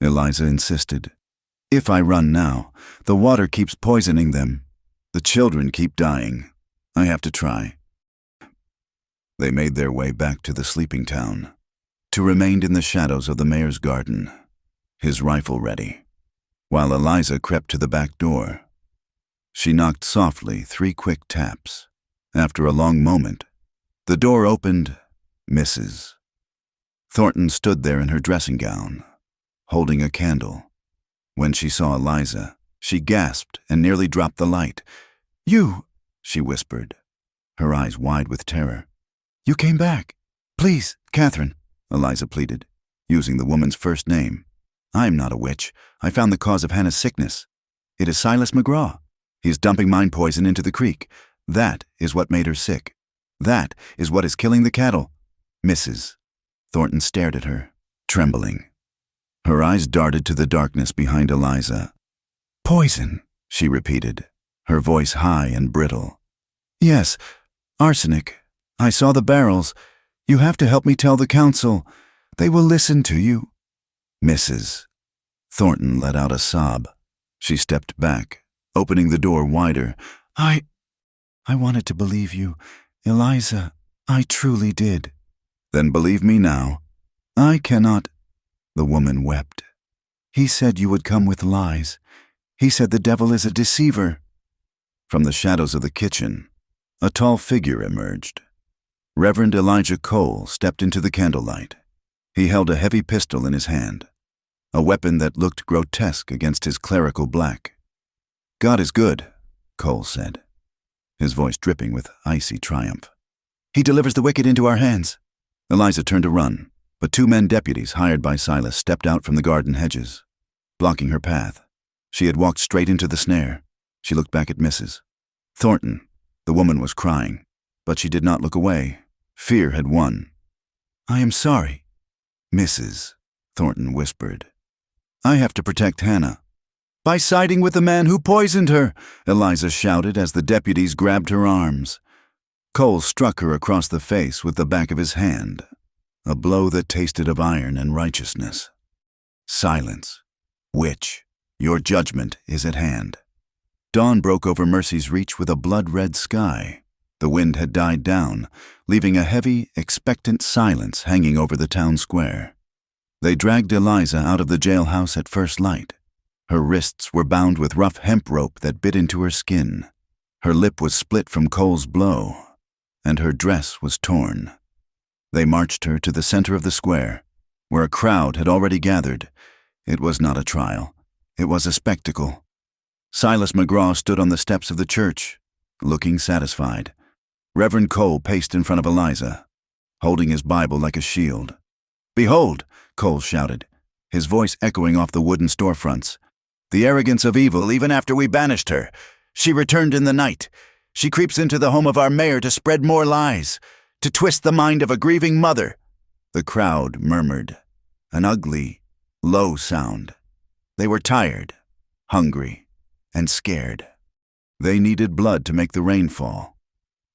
Eliza insisted. "If I run now, the water keeps poisoning them. The children keep dying. I have to try." They made their way back to the sleeping town. T remained in the shadows of the mayor's garden, his rifle ready, while Eliza crept to the back door. She knocked softly 3 quick taps. After a long moment, the door opened. Mrs. Thornton stood there in her dressing gown, holding a candle. When she saw Eliza, she gasped and nearly dropped the light. "You," she whispered, her eyes wide with terror. "You came back. Please, Catherine," Eliza pleaded, using the woman's first name. "I am not a witch. I found the cause of Hannah's sickness. It is Silas McGraw. He is dumping mine poison into the creek. That is what made her sick. That is what is killing the cattle." Mrs. Thornton stared at her, trembling. Her eyes darted to the darkness behind Eliza. "Poison," she repeated, her voice high and brittle. "Yes, arsenic. I saw the barrels. You have to help me tell the council. They will listen to you." Mrs. Thornton let out a sob. She stepped back, opening the door wider. I wanted to believe you, Eliza. I truly did." "Then believe me now." "I cannot." The woman wept. "He said you would come with lies. He said the devil is a deceiver." From the shadows of the kitchen, a tall figure emerged. Reverend Elijah Cole stepped into the candlelight. He held a heavy pistol in his hand, a weapon that looked grotesque against his clerical black. "God is good," Cole said, his voice dripping with icy triumph. "He delivers the wicked into our hands." Eliza turned to run, but 2 men deputies hired by Silas stepped out from the garden hedges, blocking her path. She had walked straight into the snare. She looked back at Mrs. Thornton. The woman was crying, but she did not look away. Fear had won. "I am sorry," Mrs. Thornton whispered. "I have to protect Hannah." "By siding with the man who poisoned her," Eliza shouted as the deputies grabbed her arms. Cole struck her across the face with the back of his hand, a blow that tasted of iron and righteousness. "Silence. Witch, your judgment is at hand." Dawn broke over Mercy's Reach with a blood-red sky. The wind had died down, leaving a heavy, expectant silence hanging over the town square. They dragged Eliza out of the jailhouse at first light. Her wrists were bound with rough hemp rope that bit into her skin. Her lip was split from Cole's blow, and her dress was torn. They marched her to the center of the square, where a crowd had already gathered. It was not a trial. It was a spectacle. Silas McGraw stood on the steps of the church, looking satisfied. Reverend Cole paced in front of Eliza, holding his Bible like a shield. "Behold," Cole shouted, his voice echoing off the wooden storefronts. The arrogance of evil even after we banished her. She returned in the night. She creeps into the home of our mayor to spread more lies, to twist the mind of a grieving mother." The crowd murmured, an ugly, low sound. They were tired, hungry, and scared. They needed blood to make the rain fall.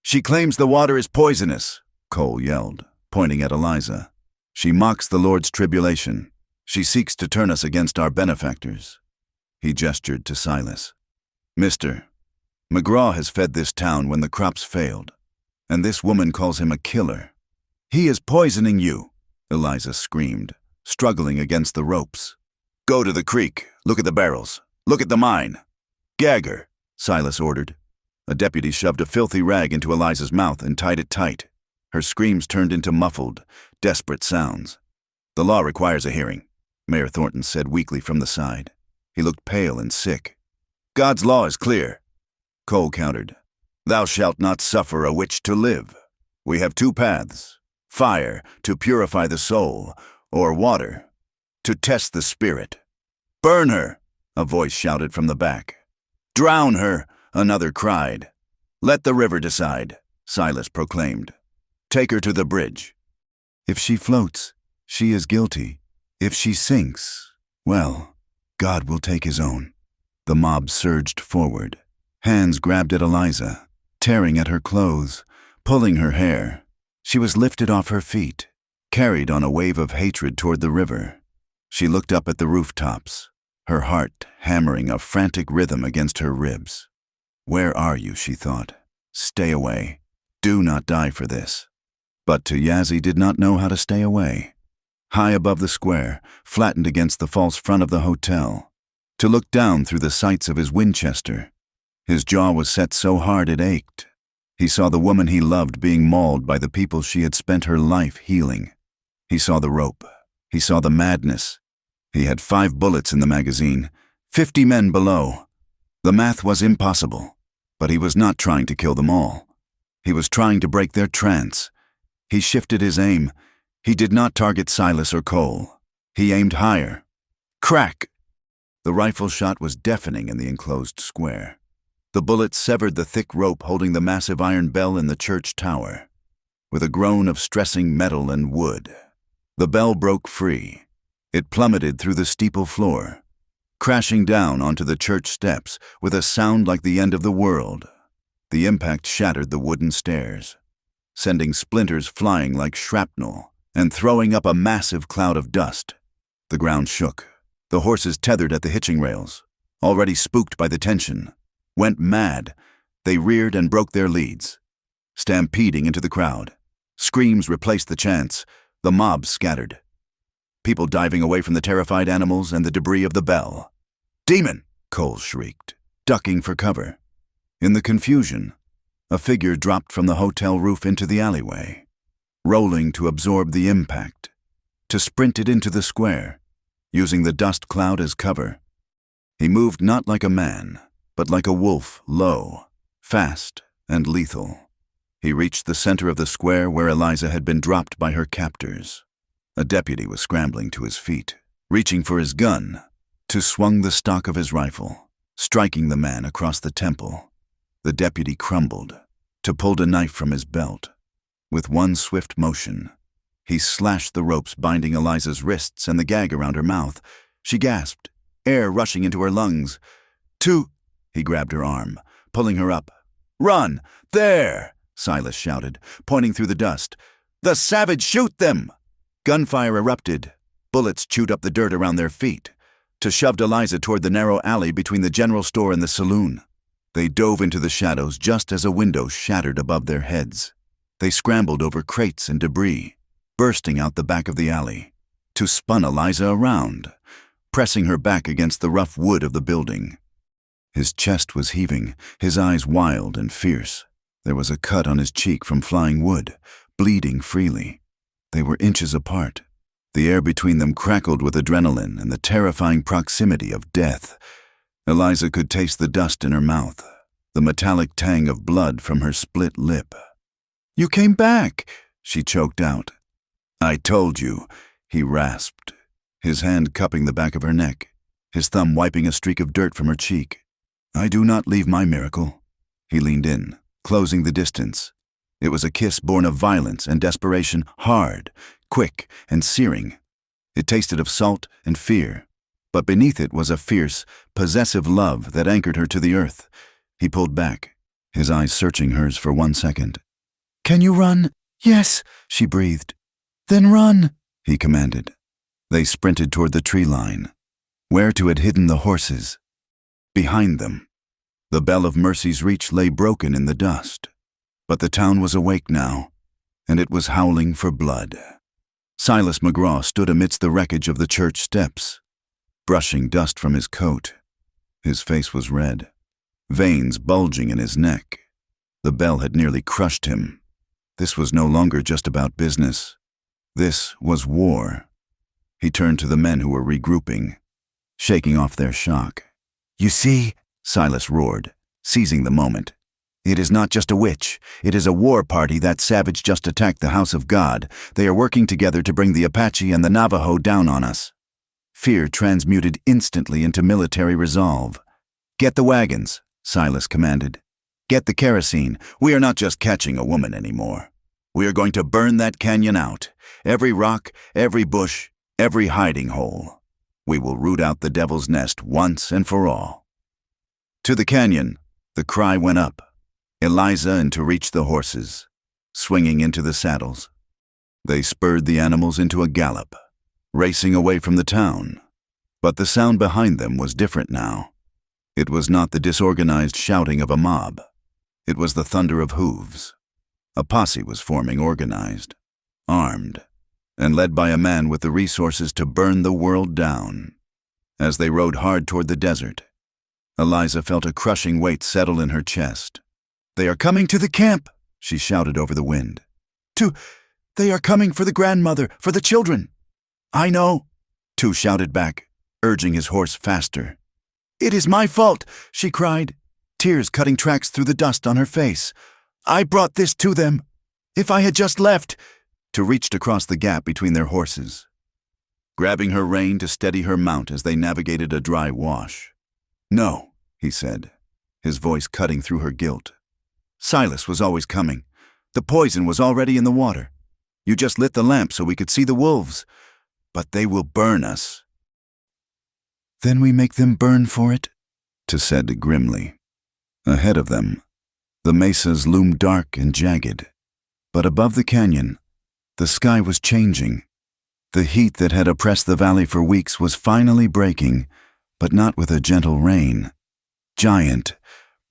"She claims the water is poisonous," Cole yelled, pointing at Eliza. "She mocks the Lord's tribulation. She seeks to turn us against our benefactors." He gestured to Silas. "Mister, McGraw has fed this town when the crops failed, and this woman calls him a killer. He is poisoning you," Eliza screamed, struggling against the ropes. "Go to the creek, look at the barrels, look at the mine. Gag her," Silas ordered. A deputy shoved a filthy rag into Eliza's mouth and tied it tight. Her screams turned into muffled, desperate sounds. "The law requires a hearing," Mayor Thornton said weakly from the side. He looked pale and sick. "God's law is clear," Cole countered. "Thou shalt not suffer a witch to live. We have two paths: fire, to purify the soul, or water, to test the spirit." "Burn her," a voice shouted from the back. "Drown her," another cried. "Let the river decide," Silas proclaimed. "Take her to the bridge." "If she floats, she is guilty. If she sinks, well, God will take his own." The mob surged forward. Hands grabbed at Eliza, tearing at her clothes, pulling her hair. She was lifted off her feet, carried on a wave of hatred toward the river. She looked up at the rooftops, her heart hammering a frantic rhythm against her ribs. "Where are you?" she thought. "Stay away. Do not die for this." But Tuyazi did not know how to stay away. High above the square, flattened against the false front of the hotel, to look down through the sights of his Winchester. His jaw was set so hard it ached. He saw the woman he loved being mauled by the people she had spent her life healing. He saw the rope. He saw the madness. He had 5 bullets in the magazine, 50 men below. The math was impossible, but he was not trying to kill them all. He was trying to break their trance. He shifted his aim. He did not target Silas or Cole. He aimed higher. Crack! The rifle shot was deafening in the enclosed square. The bullet severed the thick rope holding the massive iron bell in the church tower. With a groan of stressing metal and wood, the bell broke free. It plummeted through the steeple floor, crashing down onto the church steps with a sound like the end of the world. The impact shattered the wooden stairs, sending splinters flying like shrapnel and throwing up a massive cloud of dust. The ground shook. The horses tethered at the hitching rails, already spooked by the tension, went mad. They reared and broke their leads, stampeding into the crowd. Screams replaced the chants. The mob scattered, people diving away from the terrified animals and the debris of the bell. "Demon!" Cole shrieked, ducking for cover. In the confusion, a figure dropped from the hotel roof into the alleyway, rolling to absorb the impact, to sprint it into the square, using the dust cloud as cover. He moved not like a man, but like a wolf, low, fast, and lethal. He reached the center of the square where Eliza had been dropped by her captors. A deputy was scrambling to his feet, reaching for his gun, to swung the stock of his rifle, striking the man across the temple. The deputy crumbled, to pulled a knife from his belt. With one swift motion, he slashed the ropes binding Eliza's wrists and the gag around her mouth. She gasped, air rushing into her lungs. "Two!" He grabbed her arm, pulling her up. "Run! There!" Silas shouted, pointing through the dust. "The savage! Shoot them!" Gunfire erupted. Bullets chewed up the dirt around their feet, to shoved Eliza toward the narrow alley between the general store and the saloon. They dove into the shadows just as a window shattered above their heads. They scrambled over crates and debris, bursting out the back of the alley, to spun Eliza around, pressing her back against the rough wood of the building. His chest was heaving, his eyes wild and fierce. There was a cut on his cheek from flying wood, bleeding freely. They were inches apart. The air between them crackled with adrenaline and the terrifying proximity of death. Eliza could taste the dust in her mouth, the metallic tang of blood from her split lip. "You came back," she choked out. "I told you," he rasped, his hand cupping the back of her neck. his thumb wiping a streak of dirt from her cheek. "I do not leave my miracle." He leaned in, closing the distance. It was a kiss born of violence and desperation, hard, quick, and searing. It tasted of salt and fear, but beneath it was a fierce, possessive love that anchored her to the earth. He pulled back, his eyes searching hers for 1 second. "Can you run?" "Yes," she breathed. "Then run," he commanded. They sprinted toward the tree line, where to had hidden the horses. Behind them, the bell of Mercy's Reach lay broken in the dust. But the town was awake now, and it was howling for blood. Silas McGraw stood amidst the wreckage of the church steps, brushing dust from his coat. His face was red, veins bulging in his neck. The bell had nearly crushed him. This was no longer just about business. This was war. He turned to the men who were regrouping, shaking off their shock. "You see," Silas roared, seizing the moment. "It is not just a witch. It is a war party. That savage just attacked the house of God. They are working together to bring the Apache and the Navajo down on us." Fear transmuted instantly into military resolve. "Get the wagons," Silas commanded. "Get the kerosene. We are not just catching a woman anymore. We are going to burn that canyon out. Every rock, every bush, every hiding hole. We will root out the devil's nest once and for all." To the canyon, the cry went up. Eliza and to reach the horses, swinging into the saddles. They spurred the animals into a gallop, racing away from the town. But the sound behind them was different now. It was not the disorganized shouting of a mob. It was the thunder of hooves. A posse was forming, organized, armed, and led by a man with the resources to burn the world down. As they rode hard toward the desert, Eliza felt a crushing weight settle in her chest. "They are coming to the camp," she shouted over the wind. They are coming for the grandmother, for the children." "I know," Tu shouted back, urging his horse faster. "It is my fault," she cried, tears cutting tracks through the dust on her face. "I brought this to them. If I had just left." Tu reached across the gap between their horses, grabbing her rein to steady her mount as they navigated a dry wash. "No," he said, his voice cutting through her guilt. "Silas was always coming. The poison was already in the water. You just lit the lamp so we could see the wolves. But they will burn us." "Then we make them burn for it," Tu said grimly. Ahead of them, the mesas loomed dark and jagged. But above the canyon, the sky was changing. The heat that had oppressed the valley for weeks was finally breaking, but not with a gentle rain. Giant,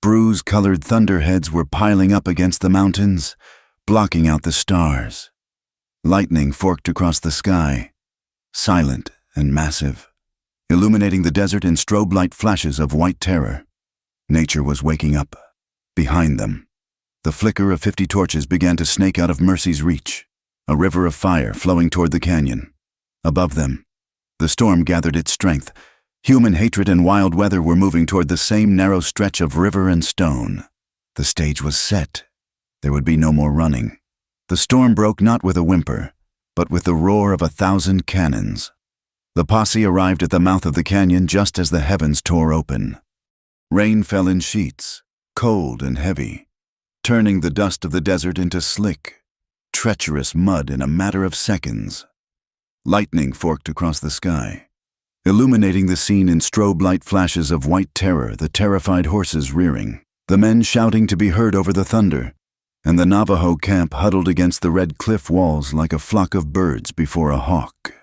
bruise-colored thunderheads were piling up against the mountains, blocking out the stars. Lightning forked across the sky, silent and massive, illuminating the desert in strobe light flashes of white terror. Nature was waking up. Behind them, the flicker of 50 torches began to snake out of Mercy's Reach, a river of fire flowing toward the canyon. Above them, the storm gathered its strength. Human hatred and wild weather were moving toward the same narrow stretch of river and stone. The stage was set. There would be no more running. The storm broke not with a whimper, but with the roar of 1,000 cannons. The posse arrived at the mouth of the canyon just as the heavens tore open. Rain fell in sheets, cold and heavy, turning the dust of the desert into slick, treacherous mud in a matter of seconds. Lightning forked across the sky, illuminating the scene in strobe light flashes of white terror, the terrified horses rearing, the men shouting to be heard over the thunder, and the Navajo camp huddled against the red cliff walls like a flock of birds before a hawk.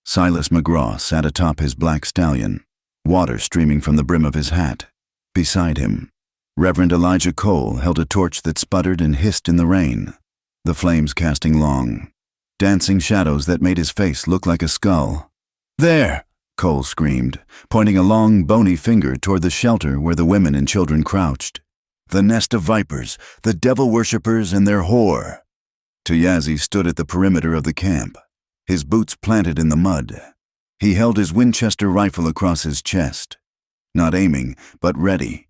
Silas McGraw sat atop his black stallion, water streaming from the brim of his hat. Beside him, Reverend Elijah Cole held a torch that sputtered and hissed in the rain, the flames casting long, dancing shadows that made his face look like a skull. "There!" Cole screamed, pointing a long, bony finger toward the shelter where the women and children crouched. "The nest of vipers, the devil worshippers and their whore." Tuyazi stood at the perimeter of the camp, his boots planted in the mud. He held his Winchester rifle across his chest, not aiming, but ready.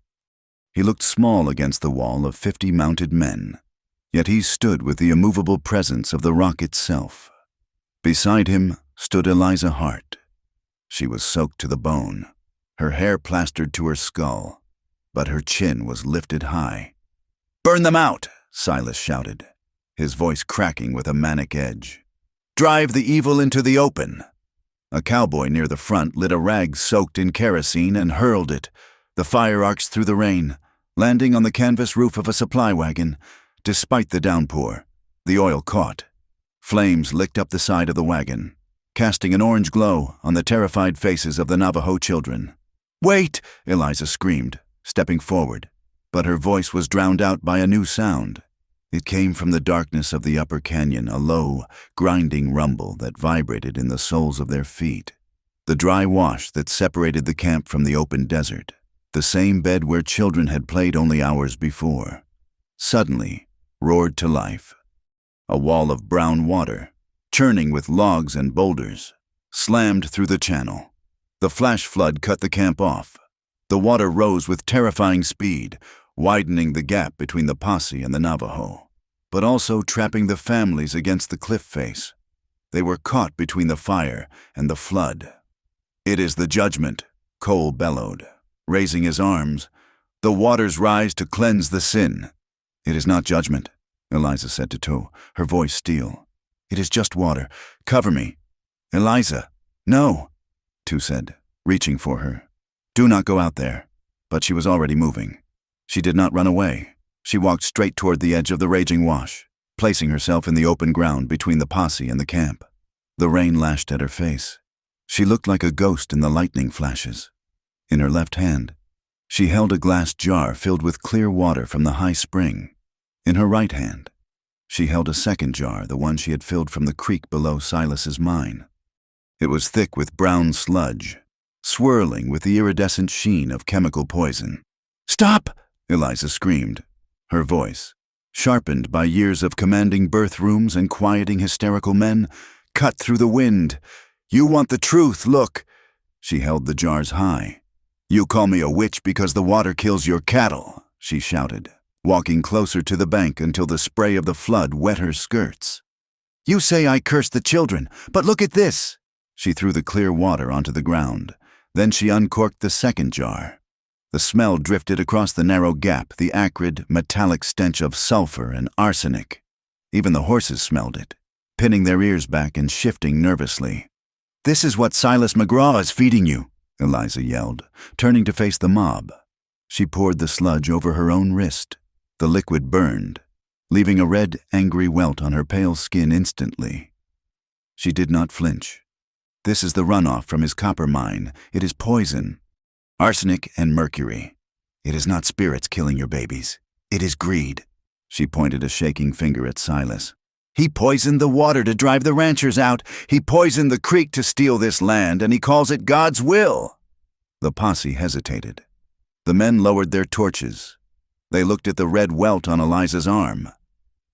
He looked small against the wall of 50 mounted men, yet he stood with the immovable presence of the rock itself. Beside him stood Eliza Hart. She was soaked to the bone, her hair plastered to her skull, but her chin was lifted high. "Burn them out!" Silas shouted, his voice cracking with a manic edge. "Drive the evil into the open!" A cowboy near the front lit a rag soaked in kerosene and hurled it. The fire arced through the rain, landing on the canvas roof of a supply wagon. Despite the downpour, the oil caught. Flames licked up the side of the wagon, casting an orange glow on the terrified faces of the Navajo children. "Wait!" Eliza screamed, stepping forward, but her voice was drowned out by a new sound. It came from the darkness of the upper canyon, a low, grinding rumble that vibrated in the soles of their feet. The dry wash that separated the camp from the open desert, the same bed where children had played only hours before, suddenly roared to life. A wall of brown water, churning with logs and boulders, slammed through the channel. The flash flood cut the camp off. The water rose with terrifying speed, widening the gap between the posse and the Navajo, but also trapping the families against the cliff face. They were caught between the fire and the flood. "It is the judgment," Cole bellowed, raising his arms. "The waters rise to cleanse the sin." "It is not judgment," Eliza said to Toe, her voice steel. "It is just water. Cover me." "Eliza, no," Toe said, reaching for her. "Do not go out there." But she was already moving. She did not run away. She walked straight toward the edge of the raging wash, placing herself in the open ground between the posse and the camp. The rain lashed at her face. She looked like a ghost in the lightning flashes. In her left hand, she held a glass jar filled with clear water from the high spring. In her right hand, she held a second jar, the one she had filled from the creek below Silas's mine. It was thick with brown sludge, swirling with the iridescent sheen of chemical poison. "Stop!" Eliza screamed, her voice, sharpened by years of commanding birth rooms and quieting hysterical men, cut through the wind. "You want the truth, look." She held the jars high. "You call me a witch because the water kills your cattle," she shouted, walking closer to the bank until the spray of the flood wet her skirts. "You say I cursed the children, but look at this." She threw the clear water onto the ground. Then she uncorked the second jar. The smell drifted across the narrow gap, the acrid, metallic stench of sulfur and arsenic. Even the horses smelled it, pinning their ears back and shifting nervously. "This is what Silas McGraw is feeding you," Eliza yelled, turning to face the mob. She poured the sludge over her own wrist. The liquid burned, leaving a red, angry welt on her pale skin instantly. She did not flinch. "This is the runoff from his copper mine. It is poison. Arsenic and mercury. It is not spirits killing your babies. It is greed." She pointed a shaking finger at Silas. "He poisoned the water to drive the ranchers out. He poisoned the creek to steal this land, and he calls it God's will." The posse hesitated. The men lowered their torches. They looked at the red welt on Eliza's arm,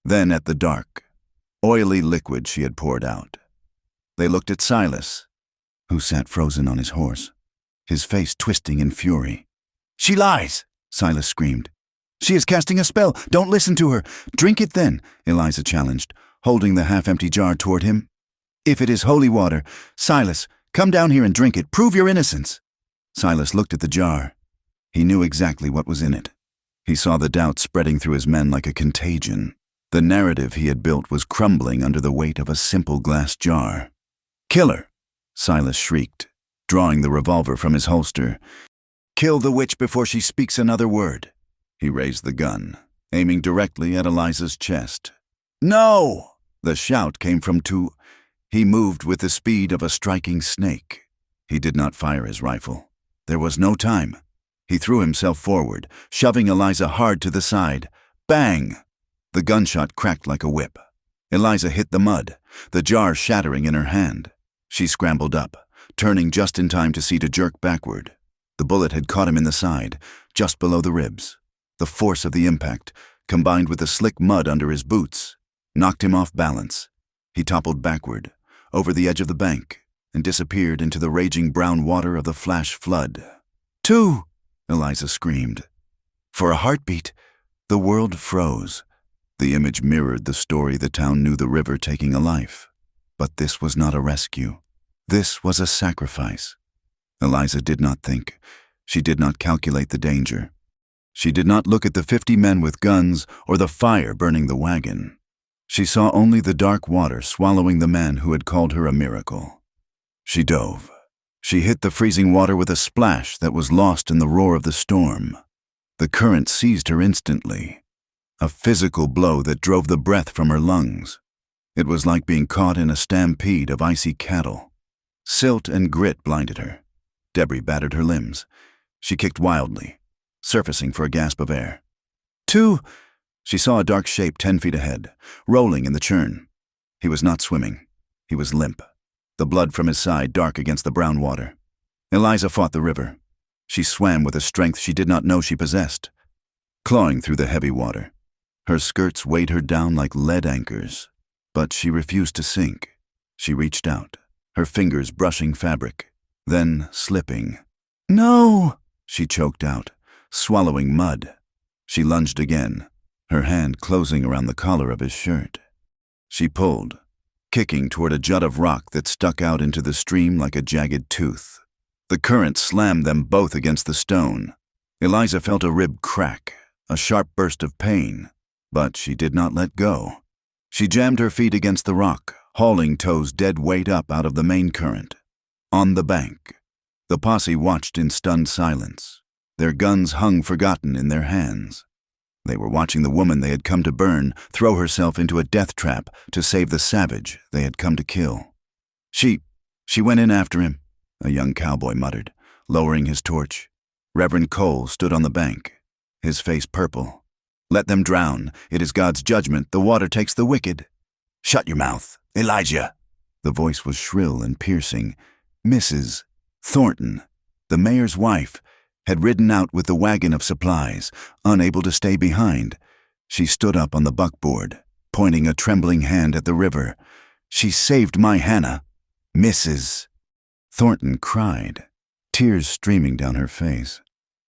then at the dark, oily liquid she had poured out. They looked at Silas, who sat frozen on his horse, his face twisting in fury. "She lies!" Silas screamed. "She is casting a spell. Don't listen to her. Drink it then," Eliza challenged, holding the half-empty jar toward him. "If it is holy water, Silas, come down here and drink it. Prove your innocence." Silas looked at the jar. He knew exactly what was in it. He saw the doubt spreading through his men like a contagion. The narrative he had built was crumbling under the weight of a simple glass jar. "Kill her!" Silas shrieked, drawing the revolver from his holster. "Kill the witch before she speaks another word." He raised the gun, aiming directly at Eliza's chest. "No!" The shout came from Toe. He moved with the speed of a striking snake. He did not fire his rifle. There was no time. He threw himself forward, shoving Eliza hard to the side. Bang! The gunshot cracked like a whip. Eliza hit the mud, the jar shattering in her hand. She scrambled up, turning just in time to see to jerk backward. The bullet had caught him in the side, just below the ribs. The force of the impact, combined with the slick mud under his boots, knocked him off balance. He toppled backward, over the edge of the bank, and disappeared into the raging brown water of the flash flood. "Toe!" Eliza screamed. For a heartbeat, the world froze. The image mirrored the story the town knew, the river taking a life. But this was not a rescue. This was a sacrifice. Eliza did not think. She did not calculate the danger. She did not look at the 50 men with guns or the fire burning the wagon. She saw only the dark water swallowing the man who had called her a miracle. She dove. She hit the freezing water with a splash that was lost in the roar of the storm. The current seized her instantly, a physical blow that drove the breath from her lungs. It was like being caught in a stampede of icy cattle. Silt and grit blinded her. Debris battered her limbs. She kicked wildly, surfacing for a gasp of air. "Two!" She saw a dark shape 10 feet ahead, rolling in the churn. He was not swimming. He was limp, the blood from his side dark against the brown water. Eliza fought the river. She swam with a strength she did not know she possessed, clawing through the heavy water. Her skirts weighed her down like lead anchors, but she refused to sink. She reached out, her fingers brushing fabric, then slipping. "No!" she choked out, swallowing mud. She lunged again, her hand closing around the collar of his shirt. She pulled, kicking toward a jut of rock that stuck out into the stream like a jagged tooth. The current slammed them both against the stone. Eliza felt a rib crack, a sharp burst of pain, but she did not let go. She jammed her feet against the rock, hauling Toe's dead weight up out of the main current. On the bank, the posse watched in stunned silence, their guns hung forgotten in their hands. They were watching the woman they had come to burn throw herself into a death trap to save the savage they had come to kill. She went in after him," a young cowboy muttered, lowering his torch. Reverend Cole stood on the bank, his face purple. "Let them drown. It is God's judgment. The water takes the wicked." "Shut your mouth, Elijah." The voice was shrill and piercing. Mrs. Thornton, the mayor's wife, had ridden out with the wagon of supplies, unable to stay behind. She stood up on the buckboard, pointing a trembling hand at the river. "She saved my Hannah." "Mrs." Thornton cried, tears streaming down her face.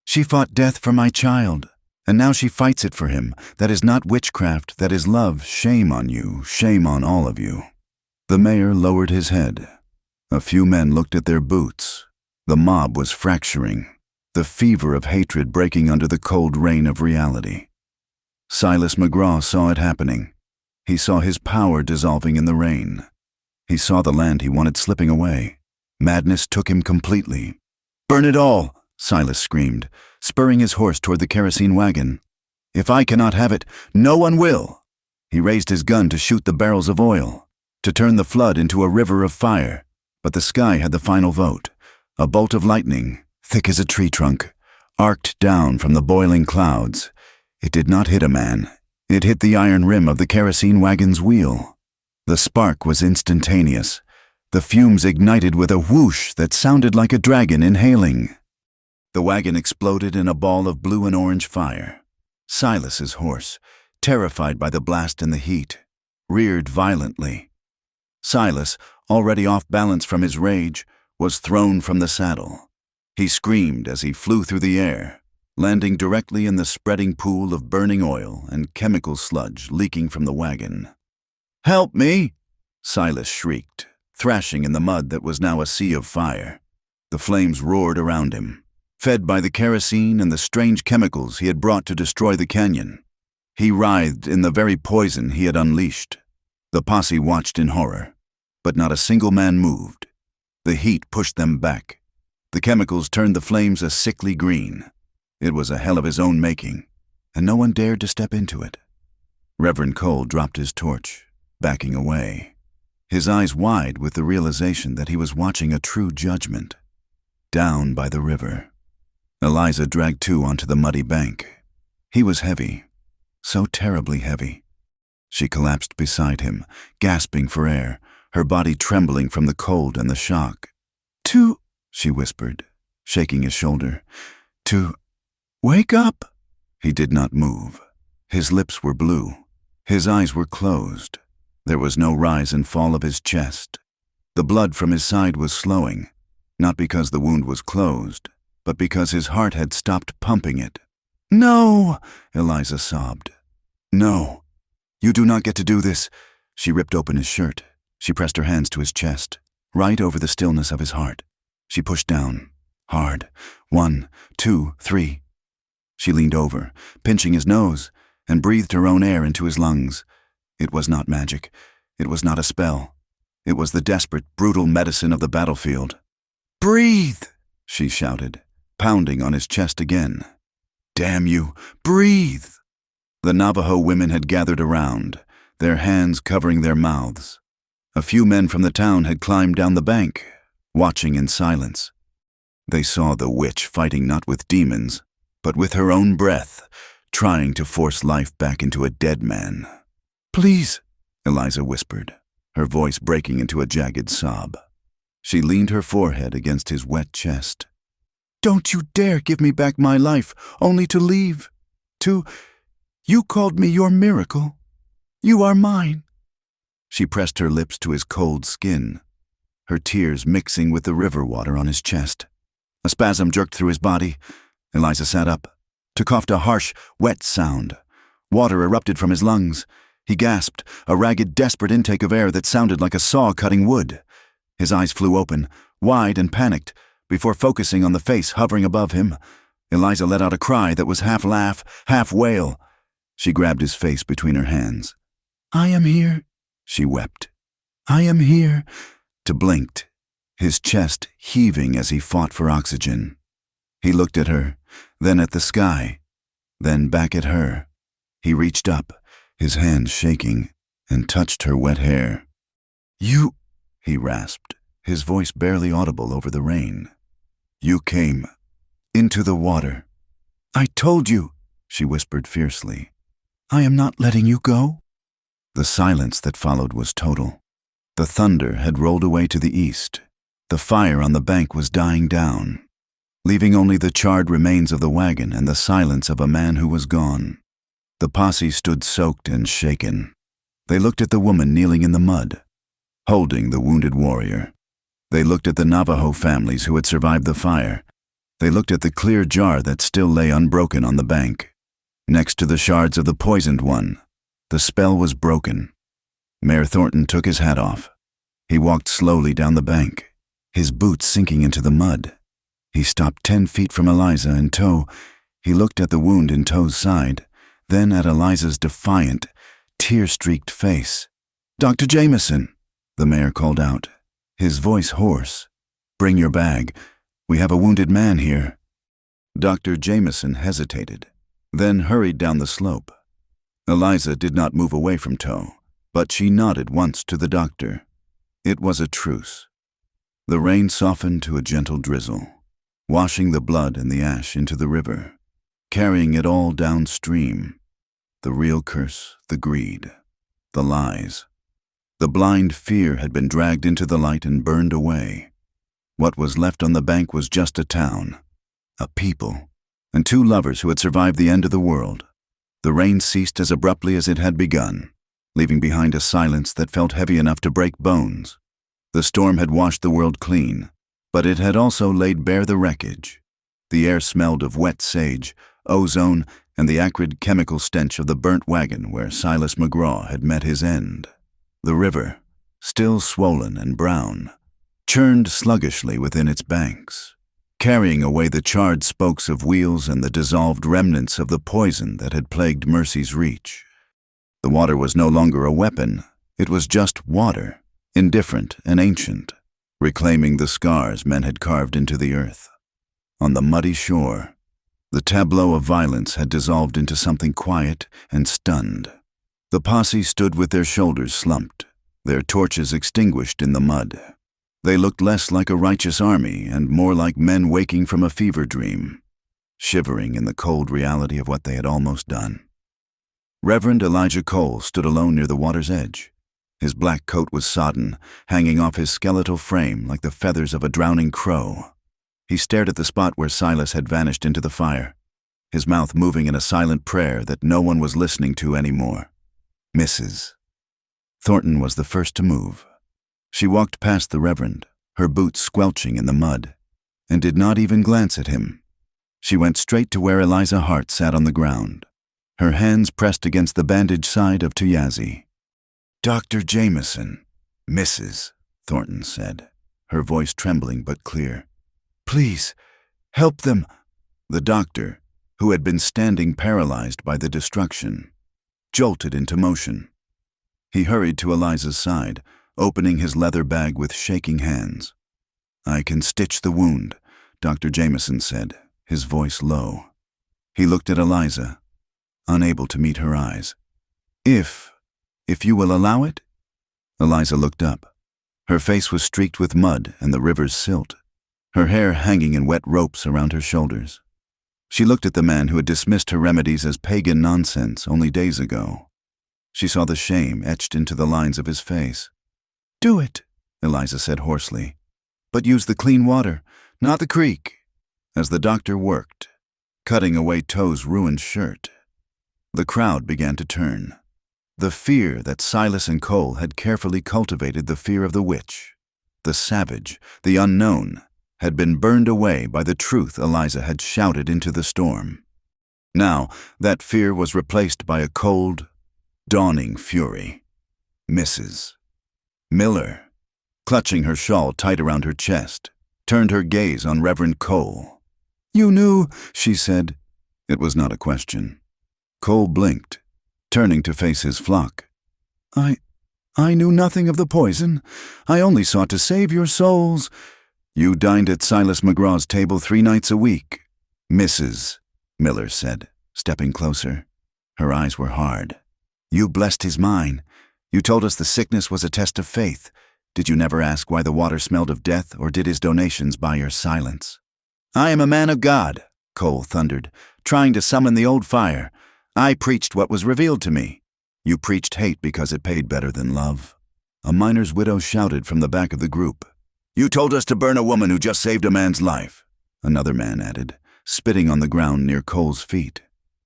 "She fought death for my child, and now she fights it for him. That is not witchcraft, that is love. Shame on you, shame on all of you." The mayor lowered his head. A few men looked at their boots. The mob was fracturing, the fever of hatred breaking under the cold rain of reality. Silas McGraw saw it happening. He saw his power dissolving in the rain. He saw the land he wanted slipping away. Madness took him completely. "Burn it all!" Silas screamed, spurring his horse toward the kerosene wagon. "If I cannot have it, no one will!" He raised his gun to shoot the barrels of oil, to turn the flood into a river of fire. But the sky had the final vote. A bolt of lightning, thick as a tree trunk, arced down from the boiling clouds. It did not hit a man. It hit the iron rim of the kerosene wagon's wheel. The spark was instantaneous. The fumes ignited with a whoosh that sounded like a dragon inhaling. The wagon exploded in a ball of blue and orange fire. Silas's horse, terrified by the blast and the heat, reared violently. Silas, already off balance from his rage, was thrown from the saddle. He screamed as he flew through the air, landing directly in the spreading pool of burning oil and chemical sludge leaking from the wagon. "Help me!" Silas shrieked, thrashing in the mud that was now a sea of fire. The flames roared around him, fed by the kerosene and the strange chemicals he had brought to destroy the canyon. He writhed in the very poison he had unleashed. The posse watched in horror, but not a single man moved. The heat pushed them back. The chemicals turned the flames a sickly green. It was a hell of his own making, and no one dared to step into it. Reverend Cole dropped his torch, backing away, his eyes wide with the realization that he was watching a true judgment. Down by the river, Eliza dragged two onto the muddy bank. He was heavy, so terribly heavy. She collapsed beside him, gasping for air, her body trembling from the cold and the shock. "To," she whispered, shaking his shoulder. "To wake up." He did not move. His lips were blue. His eyes were closed. There was no rise and fall of his chest. The blood from his side was slowing, not because the wound was closed, but because his heart had stopped pumping it. "No," Eliza sobbed. "No, you do not get to do this." She ripped open his shirt. She pressed her hands to his chest, right over the stillness of his heart. She pushed down, Hard. 1, 2, 3. She leaned over, pinching his nose, and breathed her own air into his lungs. It was not magic. It was not a spell. It was the desperate, brutal medicine of the battlefield. "Breathe!" she shouted, pounding on his chest again. "Damn you, breathe!" The Navajo women had gathered around, their hands covering their mouths. A few men from the town had climbed down the bank, watching in silence. They saw the witch fighting not with demons, but with her own breath, trying to force life back into a dead man. "Please," Eliza whispered, her voice breaking into a jagged sob. She leaned her forehead against his wet chest. "Don't you dare give me back my life, only to leave. You called me your miracle. You are mine." She pressed her lips to his cold skin, her tears mixing with the river water on his chest. A spasm jerked through his body. Eliza sat up, to cough a harsh, wet sound. Water erupted from his lungs. He gasped, a ragged, desperate intake of air that sounded like a saw cutting wood. His eyes flew open, wide and panicked, before focusing on the face hovering above him. Eliza let out a cry that was half laugh, half wail. She grabbed his face between her hands. "I am here," she wept. "I am here." To blinked, his chest heaving as he fought for oxygen. He looked at her, then at the sky, then back at her. He reached up, his hands shaking, and touched her wet hair. "You," he rasped, his voice barely audible over the rain. "You came into the water." "I told you," she whispered fiercely. "I am not letting you go." The silence that followed was total. The thunder had rolled away to the east. The fire on the bank was dying down, leaving only the charred remains of the wagon and the silence of a man who was gone. The posse stood soaked and shaken. They looked at the woman kneeling in the mud, holding the wounded warrior. They looked at the Navajo families who had survived the fire. They looked at the clear jar that still lay unbroken on the bank. Next to the shards of the poisoned one, the spell was broken. Mayor Thornton took his hat off. He walked slowly down the bank, his boots sinking into the mud. He stopped 10 feet from Eliza in tow. He looked at the wound in Tow's side, then at Eliza's defiant, tear-streaked face. "Dr. Jameson," the mayor called out, his voice hoarse. "Bring your bag. We have a wounded man here." Dr. Jameson hesitated, then hurried down the slope. Eliza did not move away from Tow, but she nodded once to the doctor. It was a truce. The rain softened to a gentle drizzle, washing the blood and the ash into the river, carrying it all downstream. The real curse, the greed, the lies. The blind fear had been dragged into the light and burned away. What was left on the bank was just a town, a people, and 2 lovers who had survived the end of the world. The rain ceased as abruptly as it had begun, leaving behind a silence that felt heavy enough to break bones. The storm had washed the world clean, but it had also laid bare the wreckage. The air smelled of wet sage, ozone, and the acrid chemical stench of the burnt wagon where Silas McGraw had met his end. The river, still swollen and brown, churned sluggishly within its banks, carrying away the charred spokes of wheels and the dissolved remnants of the poison that had plagued Mercy's Reach. The water was no longer a weapon. It was just water, indifferent and ancient, reclaiming the scars men had carved into the earth. On the muddy shore, the tableau of violence had dissolved into something quiet and stunned. The posse stood with their shoulders slumped, their torches extinguished in the mud. They looked less like a righteous army and more like men waking from a fever dream, shivering in the cold reality of what they had almost done. Reverend Elijah Cole stood alone near the water's edge. His black coat was sodden, hanging off his skeletal frame like the feathers of a drowning crow. He stared at the spot where Silas had vanished into the fire, his mouth moving in a silent prayer that no one was listening to anymore. Mrs. Thornton was the first to move. She walked past the Reverend, her boots squelching in the mud, and did not even glance at him. She went straight to where Eliza Hart sat on the ground, her hands pressed against the bandaged side of Tuyazi. "Dr. Jameson," Mrs. Thornton said, her voice trembling but clear. "Please, Help them! The doctor, who had been standing paralyzed by the destruction, jolted into motion. He hurried to Eliza's side, opening his leather bag with shaking hands. "I can stitch the wound," Dr. Jameson said, his voice low. He looked at Eliza, unable to meet her eyes. If you will allow it?" Eliza looked up. Her face was streaked with mud and the river's silt, her hair hanging in wet ropes around her shoulders. She looked at the man who had dismissed her remedies as pagan nonsense only days ago. She saw the shame etched into the lines of his face. "Do it," Eliza said hoarsely. "But use the clean water, not the creek." As the doctor worked, cutting away Toe's ruined shirt, the crowd began to turn. The fear that Silas and Cole had carefully cultivated, the fear of the witch, the savage, the unknown, had been burned away by the truth Eliza had shouted into the storm. Now, that fear was replaced by a cold, dawning fury. Mrs. Miller, clutching her shawl tight around her chest, turned her gaze on Reverend Cole. "You knew," she said. It was not a question. Cole blinked, turning to face his flock. I knew nothing of the poison. I only sought to save your souls." "You dined at Silas McGraw's table 3 nights a week," Mrs. Miller said, stepping closer. Her eyes were hard. "You blessed his mind. You told us the sickness was a test of faith. Did you never ask why the water smelled of death, or did his donations buy your silence?" "I am a man of God," Cole thundered, "trying to summon the old fire. I preached what was revealed to me. You preached hate because it paid better than love." A miner's widow shouted from the back of the group. "You told us to burn a woman who just saved a man's life," another man added, spitting on the ground near Cole's feet.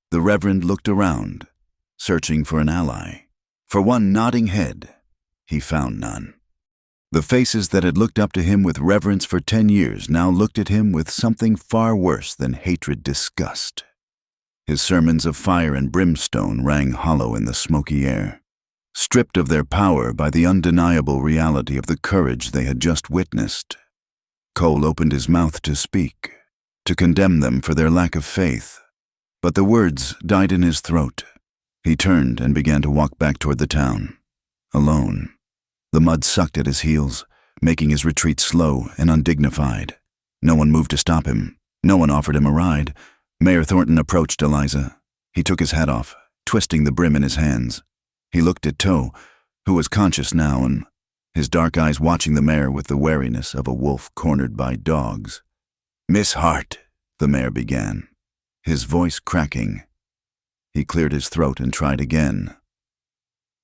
The Reverend looked around, searching for an ally. For one nodding head, he found none. The faces that had looked up to him with reverence for 10 years now looked at him with something far worse than hatred, disgust. His sermons of fire and brimstone rang hollow in the smoky air, stripped of their power by the undeniable reality of the courage they had just witnessed. Cole opened his mouth to speak, to condemn them for their lack of faith, but the words died in his throat. He turned and began to walk back toward the town, alone. The mud sucked at his heels, making his retreat slow and undignified. No one moved to stop him. No one offered him a ride. Mayor Thornton approached Eliza. He took his hat off, twisting the brim in his hands. He looked at Toe, who was conscious now, and his dark eyes watching the mayor with the wariness of a wolf cornered by dogs. "Miss Hart," the mayor began, his voice cracking. He cleared his throat and tried again.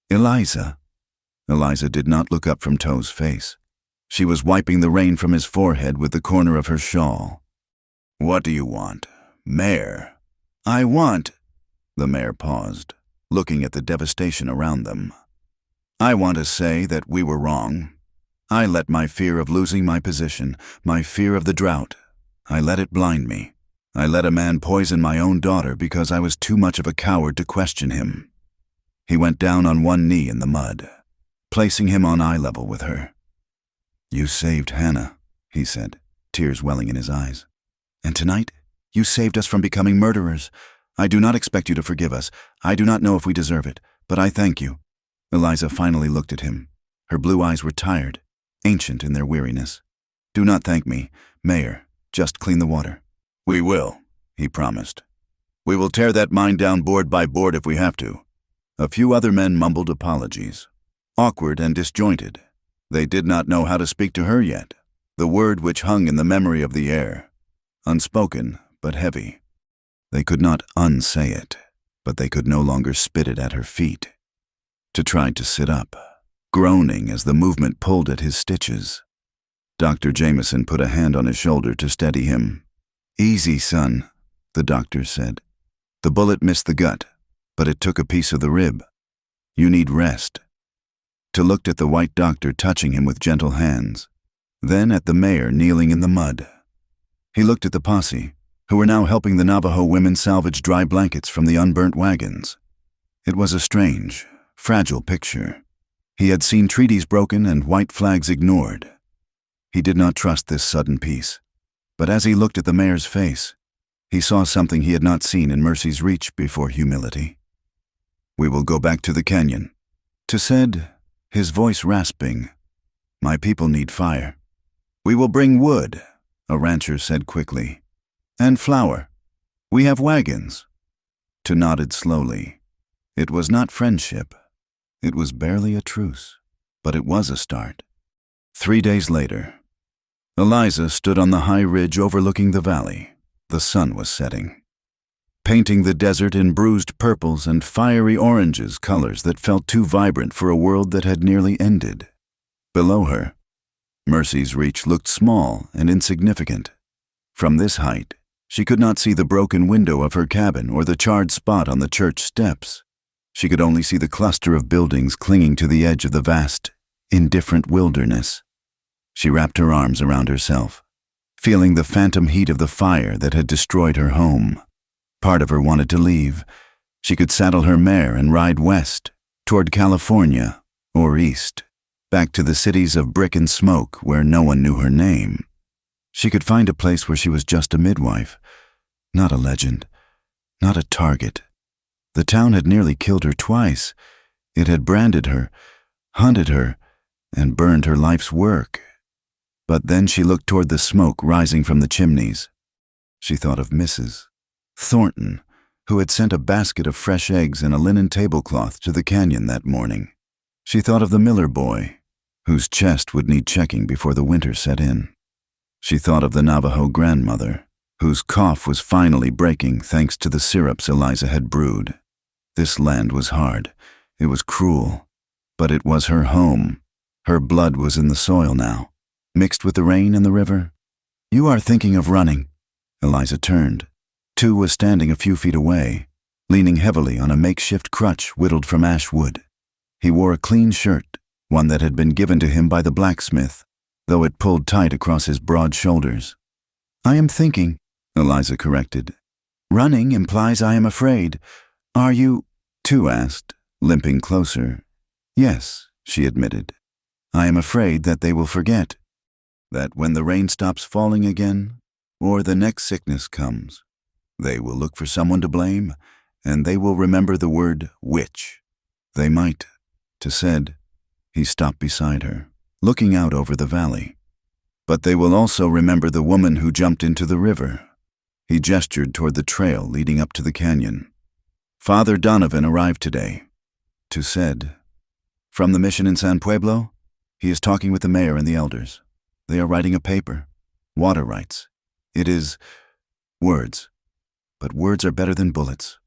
"Eliza." Eliza did not look up from Toe's face. She was wiping the rain from his forehead with the corner of her shawl. "What do you want, Mayor?" "I want—" The mayor paused, looking at the devastation around them. "I want to say that we were wrong. I let my fear of losing my position, my fear of the drought, I let it blind me. I let a man poison my own daughter because I was too much of a coward to question him." He went down on one knee in the mud, placing him on eye level with her. "You saved Hannah," he said, tears welling in his eyes. "And tonight, you saved us from becoming murderers. I do not expect you to forgive us. I do not know if we deserve it, but I thank you." Eliza finally looked at him. Her blue eyes were tired, ancient in their weariness. "Do not thank me, Mayor. Just clean the water." "We will," he promised. "We will tear that mine down board by board if we have to." A few other men mumbled apologies, awkward and disjointed. They did not know how to speak to her yet, the word which hung in the memory of the air, unspoken but heavy. They could not unsay it, but they could no longer spit it at her feet. To try to sit up, groaning as the movement pulled at his stitches. Dr. Jameson put a hand on his shoulder to steady him. "Easy, son," the doctor said. "The bullet missed the gut, but it took a piece of the rib. You need rest." To looked at the white doctor touching him with gentle hands, then at the mayor kneeling in the mud. He looked at the posse, who were now helping the Navajo women salvage dry blankets from the unburnt wagons. It was a strange, fragile picture. He had seen treaties broken and white flags ignored. He did not trust this sudden peace. But as he looked at the mayor's face, he saw something he had not seen in Mercy's reach before: humility. "We will go back to the canyon," To said, his voice rasping. "My people need fire." "We will bring wood," a rancher said quickly. "And flour. We have wagons." To nodded slowly. It was not friendship. It was barely a truce, but it was a start. 3 days later, Eliza stood on the high ridge overlooking the valley. The sun was setting, painting the desert in bruised purples and fiery oranges, colors that felt too vibrant for a world that had nearly ended. Below her, Mercy's reach looked small and insignificant. From this height, she could not see the broken window of her cabin or the charred spot on the church steps. She could only see the cluster of buildings clinging to the edge of the vast, indifferent wilderness. She wrapped her arms around herself, feeling the phantom heat of the fire that had destroyed her home. Part of her wanted to leave. She could saddle her mare and ride west, toward California, or east, back to the cities of brick and smoke where no one knew her name. She could find a place where she was just a midwife, not a legend, not a target. The town had nearly killed her twice. It had branded her, hunted her, and burned her life's work. But then she looked toward the smoke rising from the chimneys. She thought of Mrs. Thornton, who had sent a basket of fresh eggs and a linen tablecloth to the canyon that morning. She thought of the Miller boy, whose chest would need checking before the winter set in. She thought of the Navajo grandmother, whose cough was finally breaking thanks to the syrups Eliza had brewed. This land was hard. It was cruel. But it was her home. Her blood was in the soil now, mixed with the rain and the river. "You are thinking of running." Eliza turned. Tu was standing a few feet away, leaning heavily on a makeshift crutch whittled from ash wood. He wore a clean shirt, one that had been given to him by the blacksmith, though it pulled tight across his broad shoulders. "I am thinking," Eliza corrected. "Running implies I am afraid. Are you?" Tu asked, limping closer. "Yes," she admitted. "I am afraid that they will forget. That when the rain stops falling again, or the next sickness comes, they will look for someone to blame, and they will remember the word witch. They might," Tu said. He stopped beside her, looking out over the valley. "But they will also remember the woman who jumped into the river." He gestured toward the trail leading up to the canyon. "Father Donovan arrived today," Tu said. "From the mission in San Pueblo. He is talking with the mayor and the elders. They are writing a paper. Water rights. It is words. But words are better than bullets.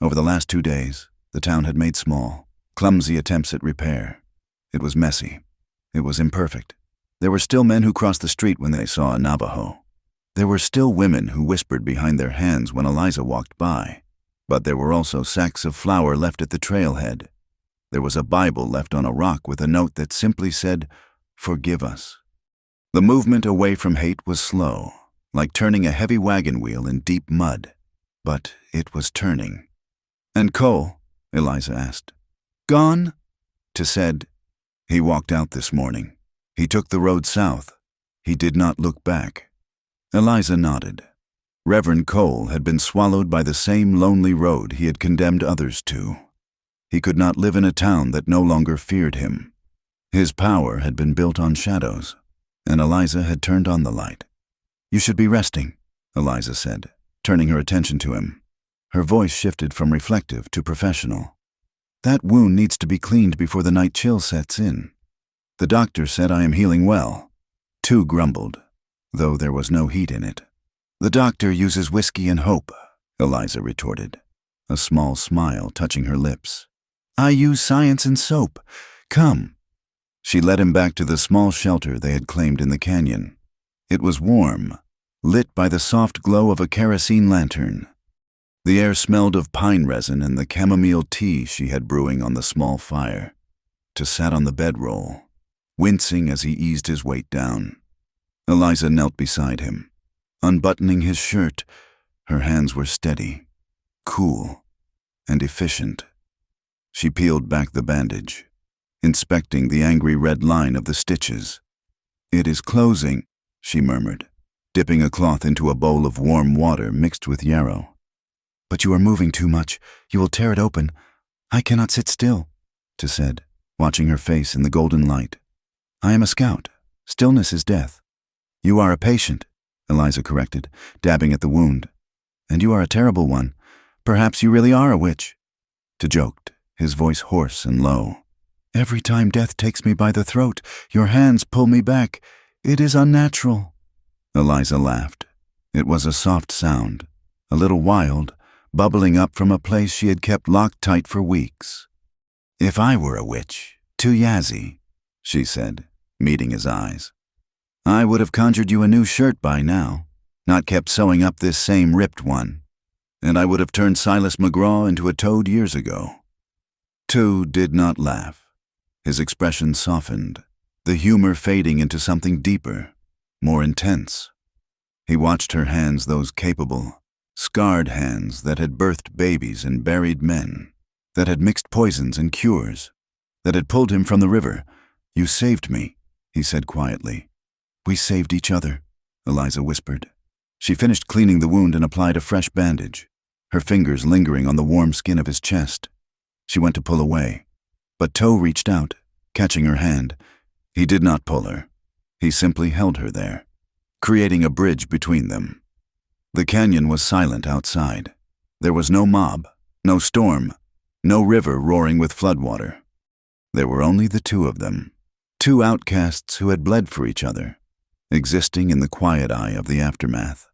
Over the last 2 days, the town had made small, clumsy attempts at repair. It was messy. It was imperfect. There were still men who crossed the street when they saw a Navajo. There were still women who whispered behind their hands when Eliza walked by. But there were also sacks of flour left at the trailhead. There was a Bible left on a rock with a note that simply said, "Forgive us." The movement away from hate was slow, like turning a heavy wagon wheel in deep mud. But it was turning. "And Cole?" Eliza asked. "Gone?" Tu said. "He walked out this morning. He took the road south. He did not look back." Eliza nodded. Reverend Cole had been swallowed by the same lonely road he had condemned others to. He could not live in a town that no longer feared him. His power had been built on shadows, and Eliza had turned on the light. "You should be resting," Eliza said, turning her attention to him. Her voice shifted from reflective to professional. "That wound needs to be cleaned before the night chill sets in. The doctor said I am healing well." Tu grumbled, though there was no heat in it. "The doctor uses whiskey and hope," Eliza retorted, a small smile touching her lips. "I use science and soap. Come." She led him back to the small shelter they had claimed in the canyon. It was warm, lit by the soft glow of a kerosene lantern. The air smelled of pine resin and the chamomile tea she had brewing on the small fire. Tu sat on the bedroll, wincing as he eased his weight down. Eliza knelt beside him, unbuttoning his shirt. Her hands were steady, cool, and efficient. She peeled back the bandage, inspecting the angry red line of the stitches. "It is closing," she murmured. dipping a cloth into a bowl of warm water mixed with yarrow. "But you are moving too much. You will tear it open. I cannot sit still," Te said, watching her face in the golden light. "I am a scout. Stillness is death." "You are a patient," Eliza corrected, dabbing at the wound. "And you are a terrible one. Perhaps you really are a witch." Te joked, his voice hoarse and low. "Every time death takes me by the throat, your hands pull me back. It is unnatural." Eliza laughed. It was a soft sound, a little wild, bubbling up from a place she had kept locked tight for weeks. "If I were a witch, too yazzy," she said, meeting his eyes, "I would have conjured you a new shirt by now, not kept sewing up this same ripped one. And I would have turned Silas McGraw into a toad years ago." Te did not laugh. His expression softened, the humor fading into something deeper, more intense. He watched her hands, those capable, scarred hands that had birthed babies and buried men, that had mixed poisons and cures, that had pulled him from the river. "You saved me," he said quietly. "We saved each other," Eliza whispered. She finished cleaning the wound and applied a fresh bandage, her fingers lingering on the warm skin of his chest. She went to pull away, but Te reached out, catching her hand. He did not pull her. He simply held her there, creating a bridge between them. The canyon was silent outside. There was no mob, no storm, no river roaring with floodwater. There were only the two of them, two outcasts who had bled for each other, existing in the quiet eye of the aftermath.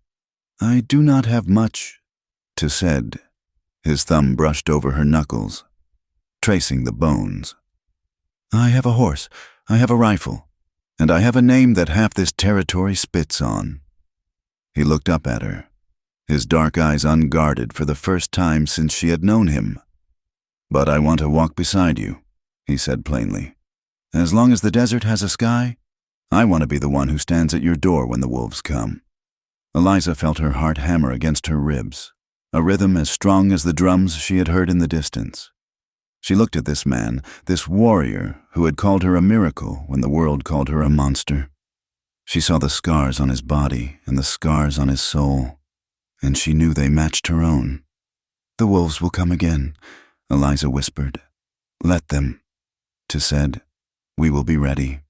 "I do not have much," Te said. His thumb brushed over her knuckles, tracing the bones. "I have a horse, I have a rifle, and I have a name that half this territory spits on." He looked up at her, his dark eyes unguarded for the first time since she had known him. "But I want to walk beside you," he said plainly. "As long as the desert has a sky, I want to be the one who stands at your door when the wolves come." Eliza felt her heart hammer against her ribs, a rhythm as strong as the drums she had heard in the distance. She looked at this man, this warrior who had called her a miracle when the world called her a monster. She saw the scars on his body and the scars on his soul, and she knew they matched her own. "The wolves will come again," Eliza whispered. "Let them," Te said. "We will be ready."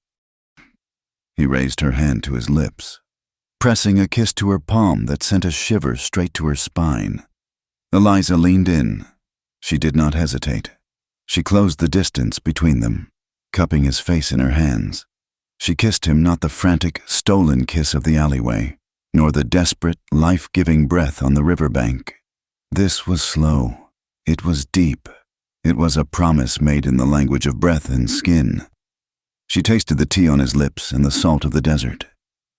He raised her hand to his lips, pressing a kiss to her palm that sent a shiver straight to her spine. Eliza leaned in. She did not hesitate. She closed the distance between them, cupping his face in her hands. She kissed him, not the frantic, stolen kiss of the alleyway, nor the desperate, life-giving breath on the riverbank. This was slow. It was deep. It was a promise made in the language of breath and skin. She tasted the tea on his lips and the salt of the desert.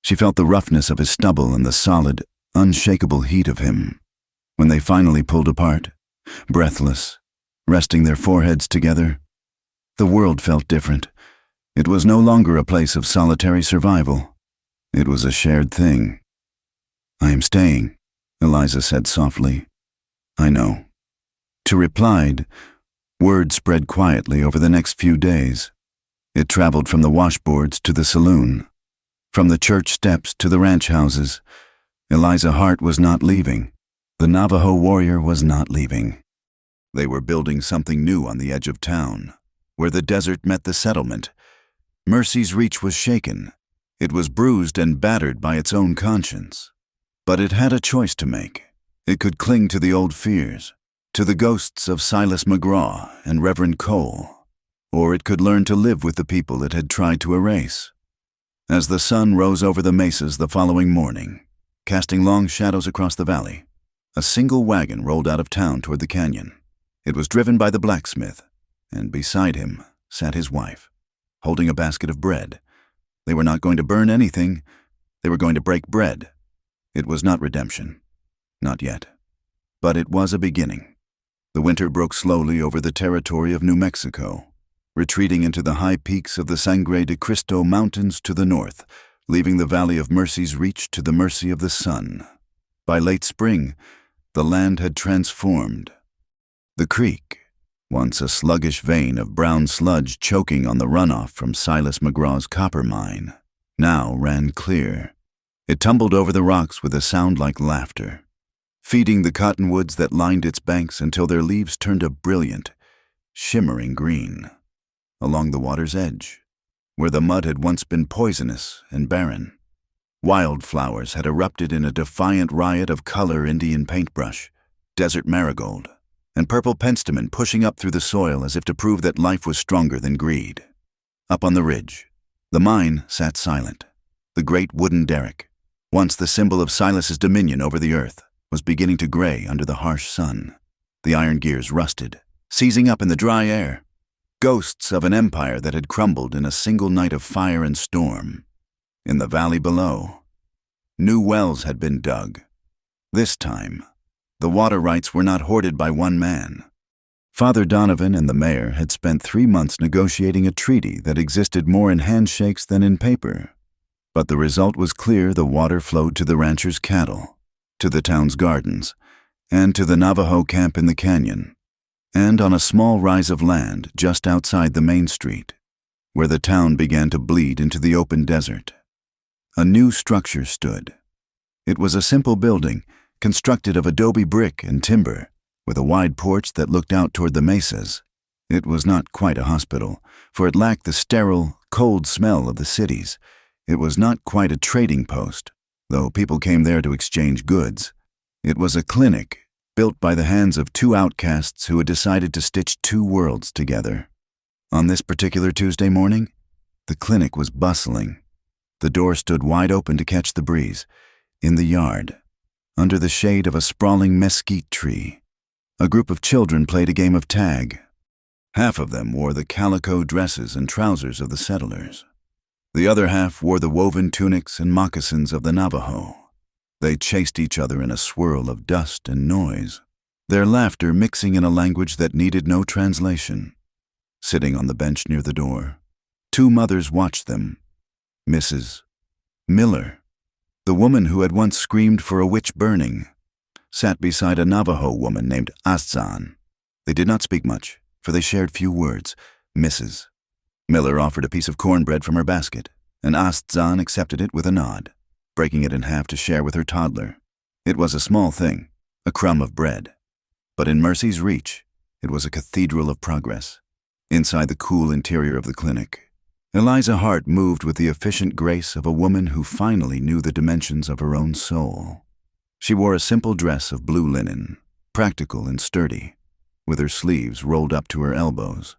She felt the roughness of his stubble and the solid, unshakable heat of him. When they finally pulled apart, breathless, resting their foreheads together, the world felt different. It was no longer a place of solitary survival. It was a shared thing. "I am staying," Eliza said softly. "I know." Te replied. Word spread quietly over the next few days. It traveled from the washboards to the saloon, from the church steps to the ranch houses. Eliza Hart was not leaving. The Navajo warrior was not leaving. They were building something new on the edge of town, where the desert met the settlement. Mercy's reach was shaken. It was bruised and battered by its own conscience. But it had a choice to make. It could cling to the old fears, to the ghosts of Silas McGraw and Reverend Cole, or it could learn to live with the people it had tried to erase. As the sun rose over the mesas the following morning, casting long shadows across the valley, a single wagon rolled out of town toward the canyon. It was driven by the blacksmith, and beside him sat his wife, holding a basket of bread. They were not going to burn anything. They were going to break bread. It was not redemption. Not yet. But it was a beginning. The winter broke slowly over the territory of New Mexico, retreating into the high peaks of the Sangre de Cristo Mountains to the north, leaving the Valley of Mercy's reach to the mercy of the sun. By late spring, the land had transformed. The creek, once a sluggish vein of brown sludge choking on the runoff from Silas McGraw's copper mine, now ran clear. It tumbled over the rocks with a sound like laughter, feeding the cottonwoods that lined its banks until their leaves turned a brilliant, shimmering green. Along the water's edge, where the mud had once been poisonous and barren, wildflowers had erupted in a defiant riot of color: Indian paintbrush, desert marigold, and purple penstemon pushing up through the soil as if to prove that life was stronger than greed. Up on the ridge, the mine sat silent. The great wooden derrick, once the symbol of Silas's dominion over the earth, was beginning to gray under the harsh sun. The iron gears rusted, seizing up in the dry air, ghosts of an empire that had crumbled in a single night of fire and storm. In the valley below, new wells had been dug. This time, the water rights were not hoarded by one man. Father Donovan and the mayor had spent 3 months negotiating a treaty that existed more in handshakes than in paper. But the result was clear: the water flowed to the ranchers' cattle, to the town's gardens, and to the Navajo camp in the canyon, and on a small rise of land just outside the main street, where the town began to bleed into the open desert. A new structure stood. It was a simple building, constructed of adobe brick and timber, with a wide porch that looked out toward the mesas. It was not quite a hospital, for it lacked the sterile, cold smell of the cities. It was not quite a trading post, though people came there to exchange goods. It was a clinic, built by the hands of 2 outcasts who had decided to stitch 2 worlds together. On this particular Tuesday morning, the clinic was bustling. The door stood wide open to catch the breeze. In the yard, under the shade of a sprawling mesquite tree, a group of children played a game of tag. Half of them wore the calico dresses and trousers of the settlers. The other half wore the woven tunics and moccasins of the Navajo. They chased each other in a swirl of dust and noise, their laughter mixing in a language that needed no translation. Sitting on the bench near the door, 2 mothers watched them. Mrs. Miller, the woman who had once screamed for a witch burning, sat beside a Navajo woman named Astzan. They did not speak much, for they shared few words. Mrs. Miller offered a piece of cornbread from her basket, and Astzan accepted it with a nod, breaking it in half to share with her toddler. It was a small thing, a crumb of bread, but in Mercy's reach, it was a cathedral of progress. Inside the cool interior of the clinic, Eliza Hart moved with the efficient grace of a woman who finally knew the dimensions of her own soul. She wore a simple dress of blue linen, practical and sturdy, with her sleeves rolled up to her elbows.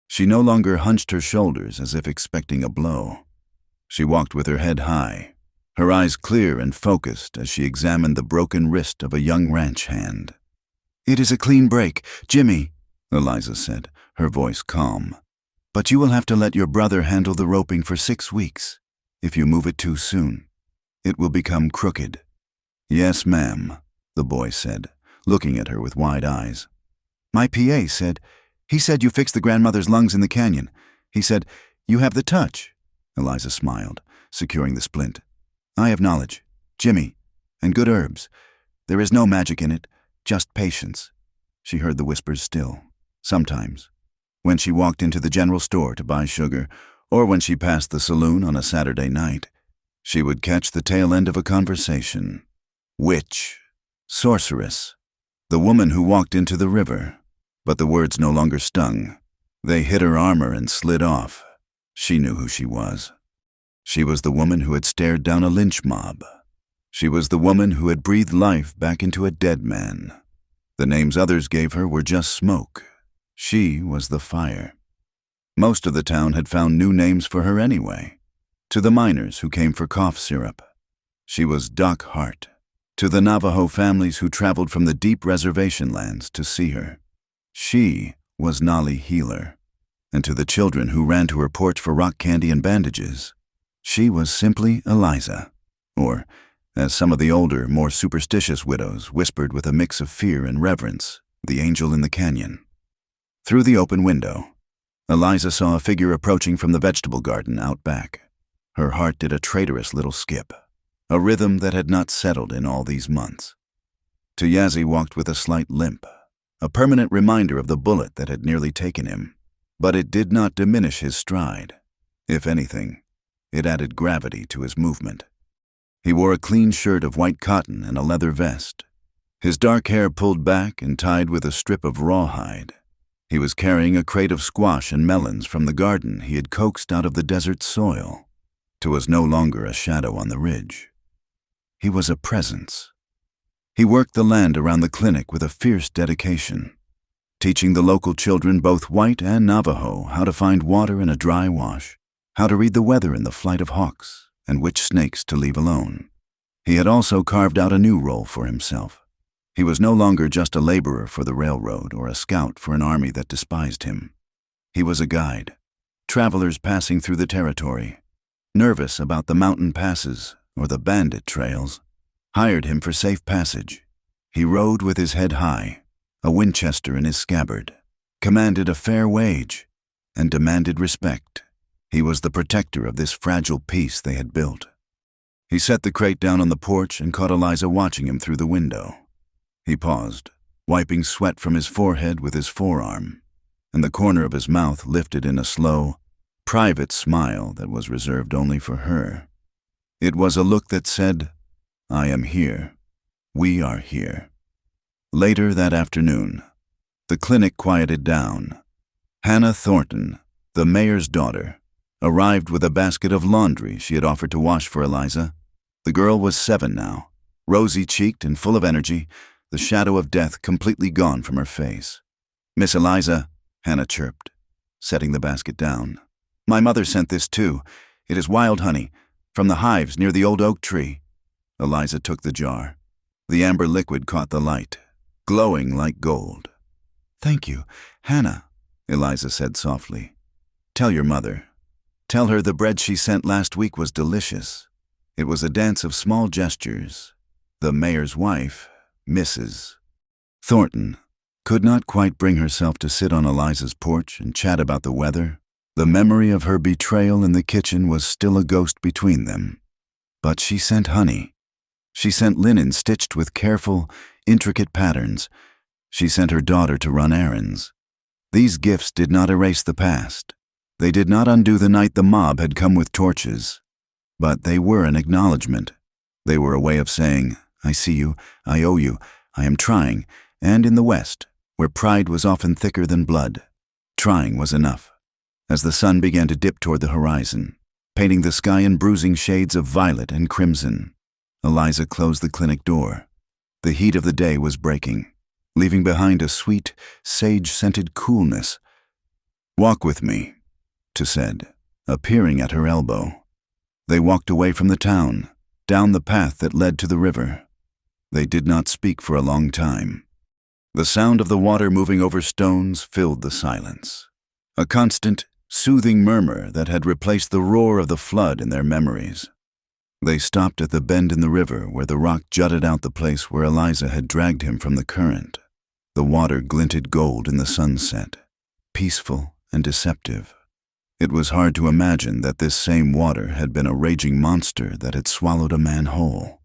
She no longer hunched her shoulders as if expecting a blow. She walked with her head high, her eyes clear and focused as she examined the broken wrist of a young ranch hand. "It is a clean break, Jimmy," Eliza said, her voice calm. "But you will have to let your brother handle the roping for 6 weeks. If you move it too soon, it will become crooked." "Yes, ma'am," the boy said, looking at her with wide eyes. "My PA said, he said you fixed the grandmother's lungs in the canyon. He said, you have the touch." Eliza smiled, securing the splint. "I have knowledge, Jimmy, and good herbs. There is no magic in it, just patience." She heard the whispers still, sometimes, when she walked into the general store to buy sugar, or when she passed the saloon on a Saturday night. She would catch the tail end of a conversation. Witch, sorceress, the woman who walked into the river. But the words no longer stung. They hit her armor and slid off. She knew who she was. She was the woman who had stared down a lynch mob. She was the woman who had breathed life back into a dead man. The names others gave her were just smoke. She was the fire. Most of the town had found new names for her anyway. To the miners who came for cough syrup, she was Doc Hart. To the Navajo families who traveled from the deep reservation lands to see her, she was Nolly Healer. And to the children who ran to her porch for rock candy and bandages, she was simply Eliza, or, as some of the older, more superstitious widows whispered with a mix of fear and reverence, the angel in the canyon. Through the open window, Eliza saw a figure approaching from the vegetable garden out back. Her heart did a traitorous little skip, a rhythm that had not settled in all these months. Tuyazi walked with a slight limp, a permanent reminder of the bullet that had nearly taken him, but it did not diminish his stride. If anything, it added gravity to his movement. He wore a clean shirt of white cotton and a leather vest. His dark hair pulled back and tied with a strip of rawhide. He was carrying a crate of squash and melons from the garden he had coaxed out of the desert soil. It was no longer a shadow on the ridge. He was a presence. He worked the land around the clinic with a fierce dedication, teaching the local children, both white and Navajo, how to find water in a dry wash, how to read the weather and the flight of hawks, and which snakes to leave alone. He had also carved out a new role for himself. He was no longer just a laborer for the railroad or a scout for an army that despised him. He was a guide. Travelers passing through the territory, nervous about the mountain passes or the bandit trails, hired him for safe passage. He rode with his head high, a Winchester in his scabbard, commanded a fair wage, and demanded respect. He was the protector of this fragile peace they had built. He set the crate down on the porch and caught Eliza watching him through the window. He paused, wiping sweat from his forehead with his forearm, and the corner of his mouth lifted in a slow, private smile that was reserved only for her. It was a look that said, "I am here. We are here." Later that afternoon, the clinic quieted down. Hannah Thornton, the mayor's daughter, arrived with a basket of laundry she had offered to wash for Eliza. The girl was 7 now, rosy-cheeked and full of energy, the shadow of death completely gone from her face. "Miss Eliza," Hannah chirped, setting the basket down. "My mother sent this too. It is wild honey, from the hives near the old oak tree." Eliza took the jar. The amber liquid caught the light, glowing like gold. "Thank you, Hannah," Eliza said softly. "Tell your mother. Tell her the bread she sent last week was delicious." It was a dance of small gestures. The mayor's wife, Mrs. Thornton, could not quite bring herself to sit on Eliza's porch and chat about the weather. The memory of her betrayal in the kitchen was still a ghost between them. But she sent honey. She sent linen stitched with careful, intricate patterns. She sent her daughter to run errands. These gifts did not erase the past. They did not undo the night the mob had come with torches. But they were an acknowledgement. They were a way of saying, "I see you, I owe you, I am trying," and in the West, where pride was often thicker than blood, trying was enough. As the sun began to dip toward the horizon, painting the sky in bruising shades of violet and crimson, Eliza closed the clinic door. The heat of the day was breaking, leaving behind a sweet, sage-scented coolness. "Walk with me," she said, appearing at her elbow. They walked away from the town, down the path that led to the river. They did not speak for a long time. The sound of the water moving over stones filled the silence, a constant, soothing murmur that had replaced the roar of the flood in their memories. They stopped at the bend in the river where the rock jutted out the place where Eliza had dragged him from the current. The water glinted gold in the sunset, peaceful and deceptive. It was hard to imagine that this same water had been a raging monster that had swallowed a man whole.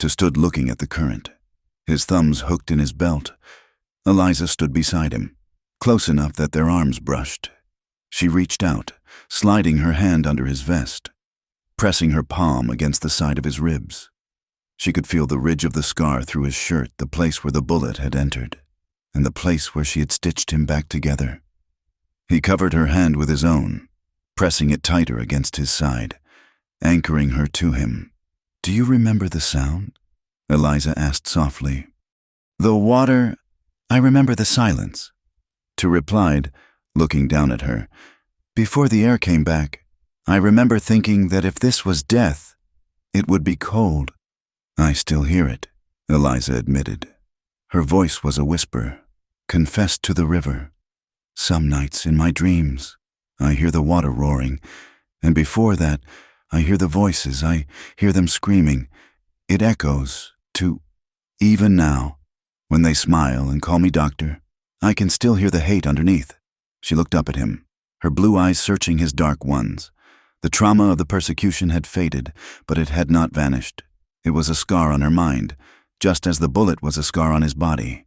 He stood looking at the current, his thumbs hooked in his belt. Eliza stood beside him, close enough that their arms brushed. She reached out, sliding her hand under his vest, pressing her palm against the side of his ribs. She could feel the ridge of the scar through his shirt, the place where the bullet had entered, and the place where she had stitched him back together. He covered her hand with his own, pressing it tighter against his side, anchoring her to him. "Do you remember the sound?" Eliza asked softly. "The water, I remember the silence," she replied, looking down at her. "Before the air came back, I remember thinking that if this was death, it would be cold." "I still hear it," Eliza admitted. Her voice was a whisper, confessed to the river. "Some nights in my dreams, I hear the water roaring, and before that, I hear the voices, I hear them screaming. It echoes to even now. When they smile and call me doctor, I can still hear the hate underneath." She looked up at him, her blue eyes searching his dark ones. The trauma of the persecution had faded, but it had not vanished. It was a scar on her mind, just as the bullet was a scar on his body.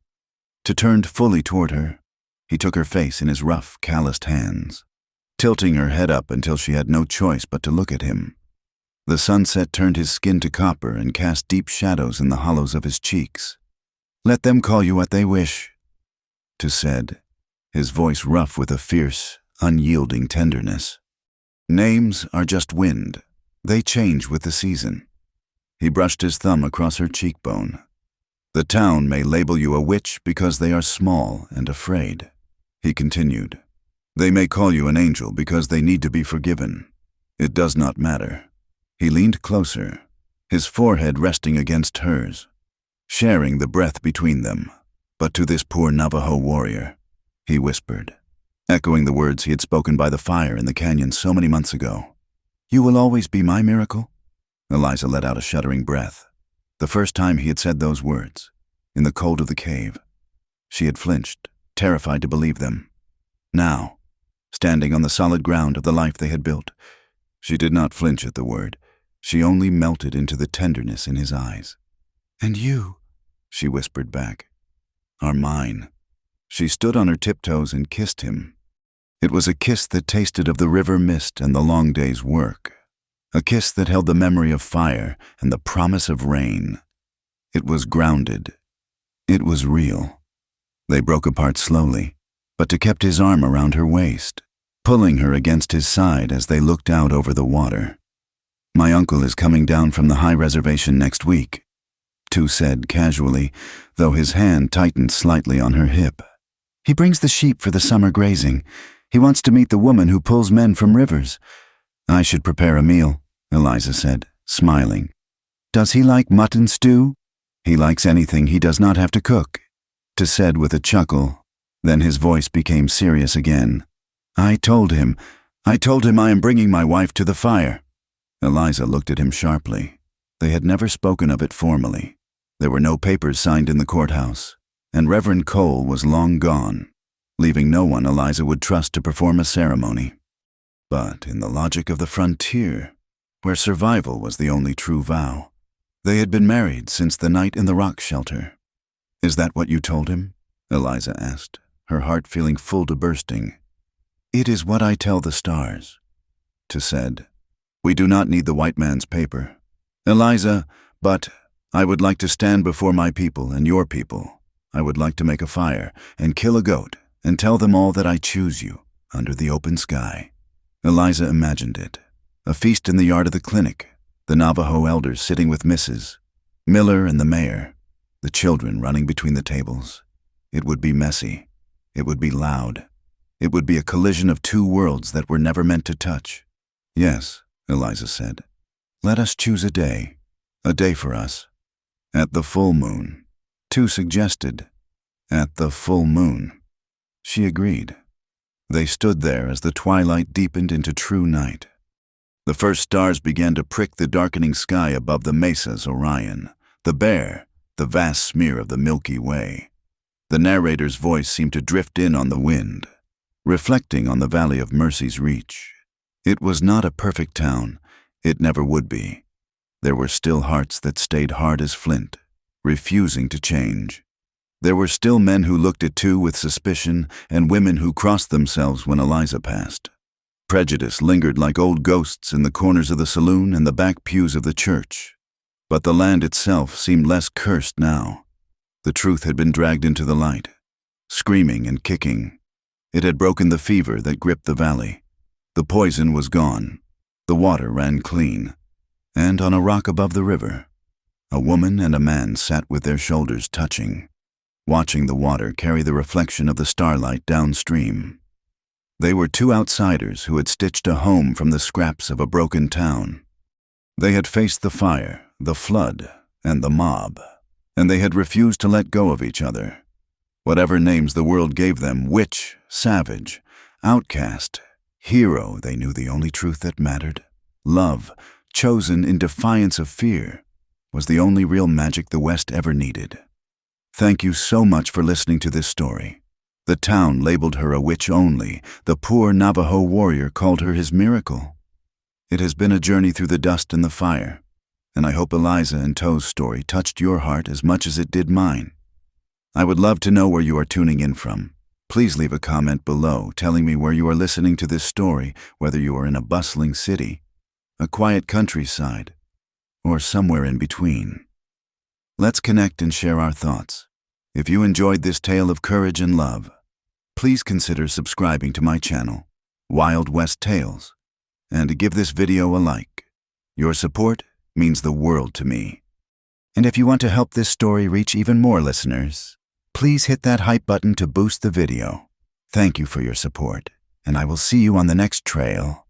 He turned fully toward her. He took her face in his rough, calloused hands, tilting her head up until she had no choice but to look at him. The sunset turned his skin to copper and cast deep shadows in the hollows of his cheeks. "Let them call you what they wish," Tu said, his voice rough with a fierce, unyielding tenderness. "Names are just wind. They change with the season." He brushed his thumb across her cheekbone. "The town may label you a witch because they are small and afraid," he continued. "They may call you an angel because they need to be forgiven. It does not matter." He leaned closer, his forehead resting against hers, sharing the breath between them. "But to this poor Navajo warrior," he whispered, echoing the words he had spoken by the fire in the canyon so many months ago. "You will always be my miracle?" Eliza let out a shuddering breath. The first time he had said those words, in the cold of the cave. She had flinched, terrified to believe them. Now, standing on the solid ground of the life they had built, she did not flinch at the word. She only melted into the tenderness in his eyes. "And you," she whispered back, "are mine." She stood on her tiptoes and kissed him. It was a kiss that tasted of the river mist and the long day's work. A kiss that held the memory of fire and the promise of rain. It was grounded. It was real. They broke apart slowly, but Tu kept his arm around her waist, pulling her against his side as they looked out over the water. "My uncle is coming down from the high reservation next week," Tu said casually, though his hand tightened slightly on her hip. "He brings the sheep for the summer grazing. He wants to meet the woman who pulls men from rivers." "I should prepare a meal," Eliza said, smiling. "Does he like mutton stew?" "He likes anything he does not have to cook," Tu said with a chuckle. Then his voice became serious again. I told him I am bringing my wife to the fire." Eliza looked at him sharply. They had never spoken of it formally. There were no papers signed in the courthouse, and Reverend Cole was long gone, leaving no one Eliza would trust to perform a ceremony. But in the logic of the frontier, where survival was the only true vow, they had been married since the night in the rock shelter. "Is that what you told him?" Eliza asked, her heart feeling full to bursting. "It is what I tell the stars," Tu said. "We do not need the white man's paper, Eliza, but I would like to stand before my people and your people. I would like to make a fire and kill a goat and tell them all that I choose you under the open sky." Eliza imagined it. A feast in the yard of the clinic, the Navajo elders sitting with Mrs. Miller and the mayor, the children running between the tables. It would be messy. It would be loud. It would be a collision of two worlds that were never meant to touch. "Yes," Eliza said. "Let us choose a day for us." "At the full moon," Tu suggested. "At the full moon." She agreed. They stood there as the twilight deepened into true night. The first stars began to prick the darkening sky above the mesas Orion, the Bear, the vast smear of the Milky Way. The narrator's voice seemed to drift in on the wind, reflecting on the Valley of Mercy's reach. It was not a perfect town. It never would be. There were still hearts that stayed hard as flint, refusing to change. There were still men who looked at Tu with suspicion and women who crossed themselves when Eliza passed. Prejudice lingered like old ghosts in the corners of the saloon and the back pews of the church. But the land itself seemed less cursed now. The truth had been dragged into the light, screaming and kicking. It had broken the fever that gripped the valley. The poison was gone. The water ran clean. And on a rock above the river, a woman and a man sat with their shoulders touching, watching the water carry the reflection of the starlight downstream. They were two outsiders who had stitched a home from the scraps of a broken town. They had faced the fire, the flood, and the mob, and they had refused to let go of each other. Whatever names the world gave them, witch, savage, outcast, hero, they knew the only truth that mattered. Love, chosen in defiance of fear, was the only real magic the West ever needed. Thank you so much for listening to this story. The town labeled her a witch only. The poor Navajo warrior called her his miracle. It has been a journey through the dust and the fire, and I hope Eliza and Toe's story touched your heart as much as it did mine. I would love to know where you are tuning in from. Please leave a comment below telling me where you are listening to this story, whether you are in a bustling city, a quiet countryside, or somewhere in between. Let's connect and share our thoughts. If you enjoyed this tale of courage and love, please consider subscribing to my channel, Wild West Tales, and give this video a like. Your support means the world to me. And if you want to help this story reach even more listeners, please hit that hype button to boost the video. Thank you for your support, and I will see you on the next trail.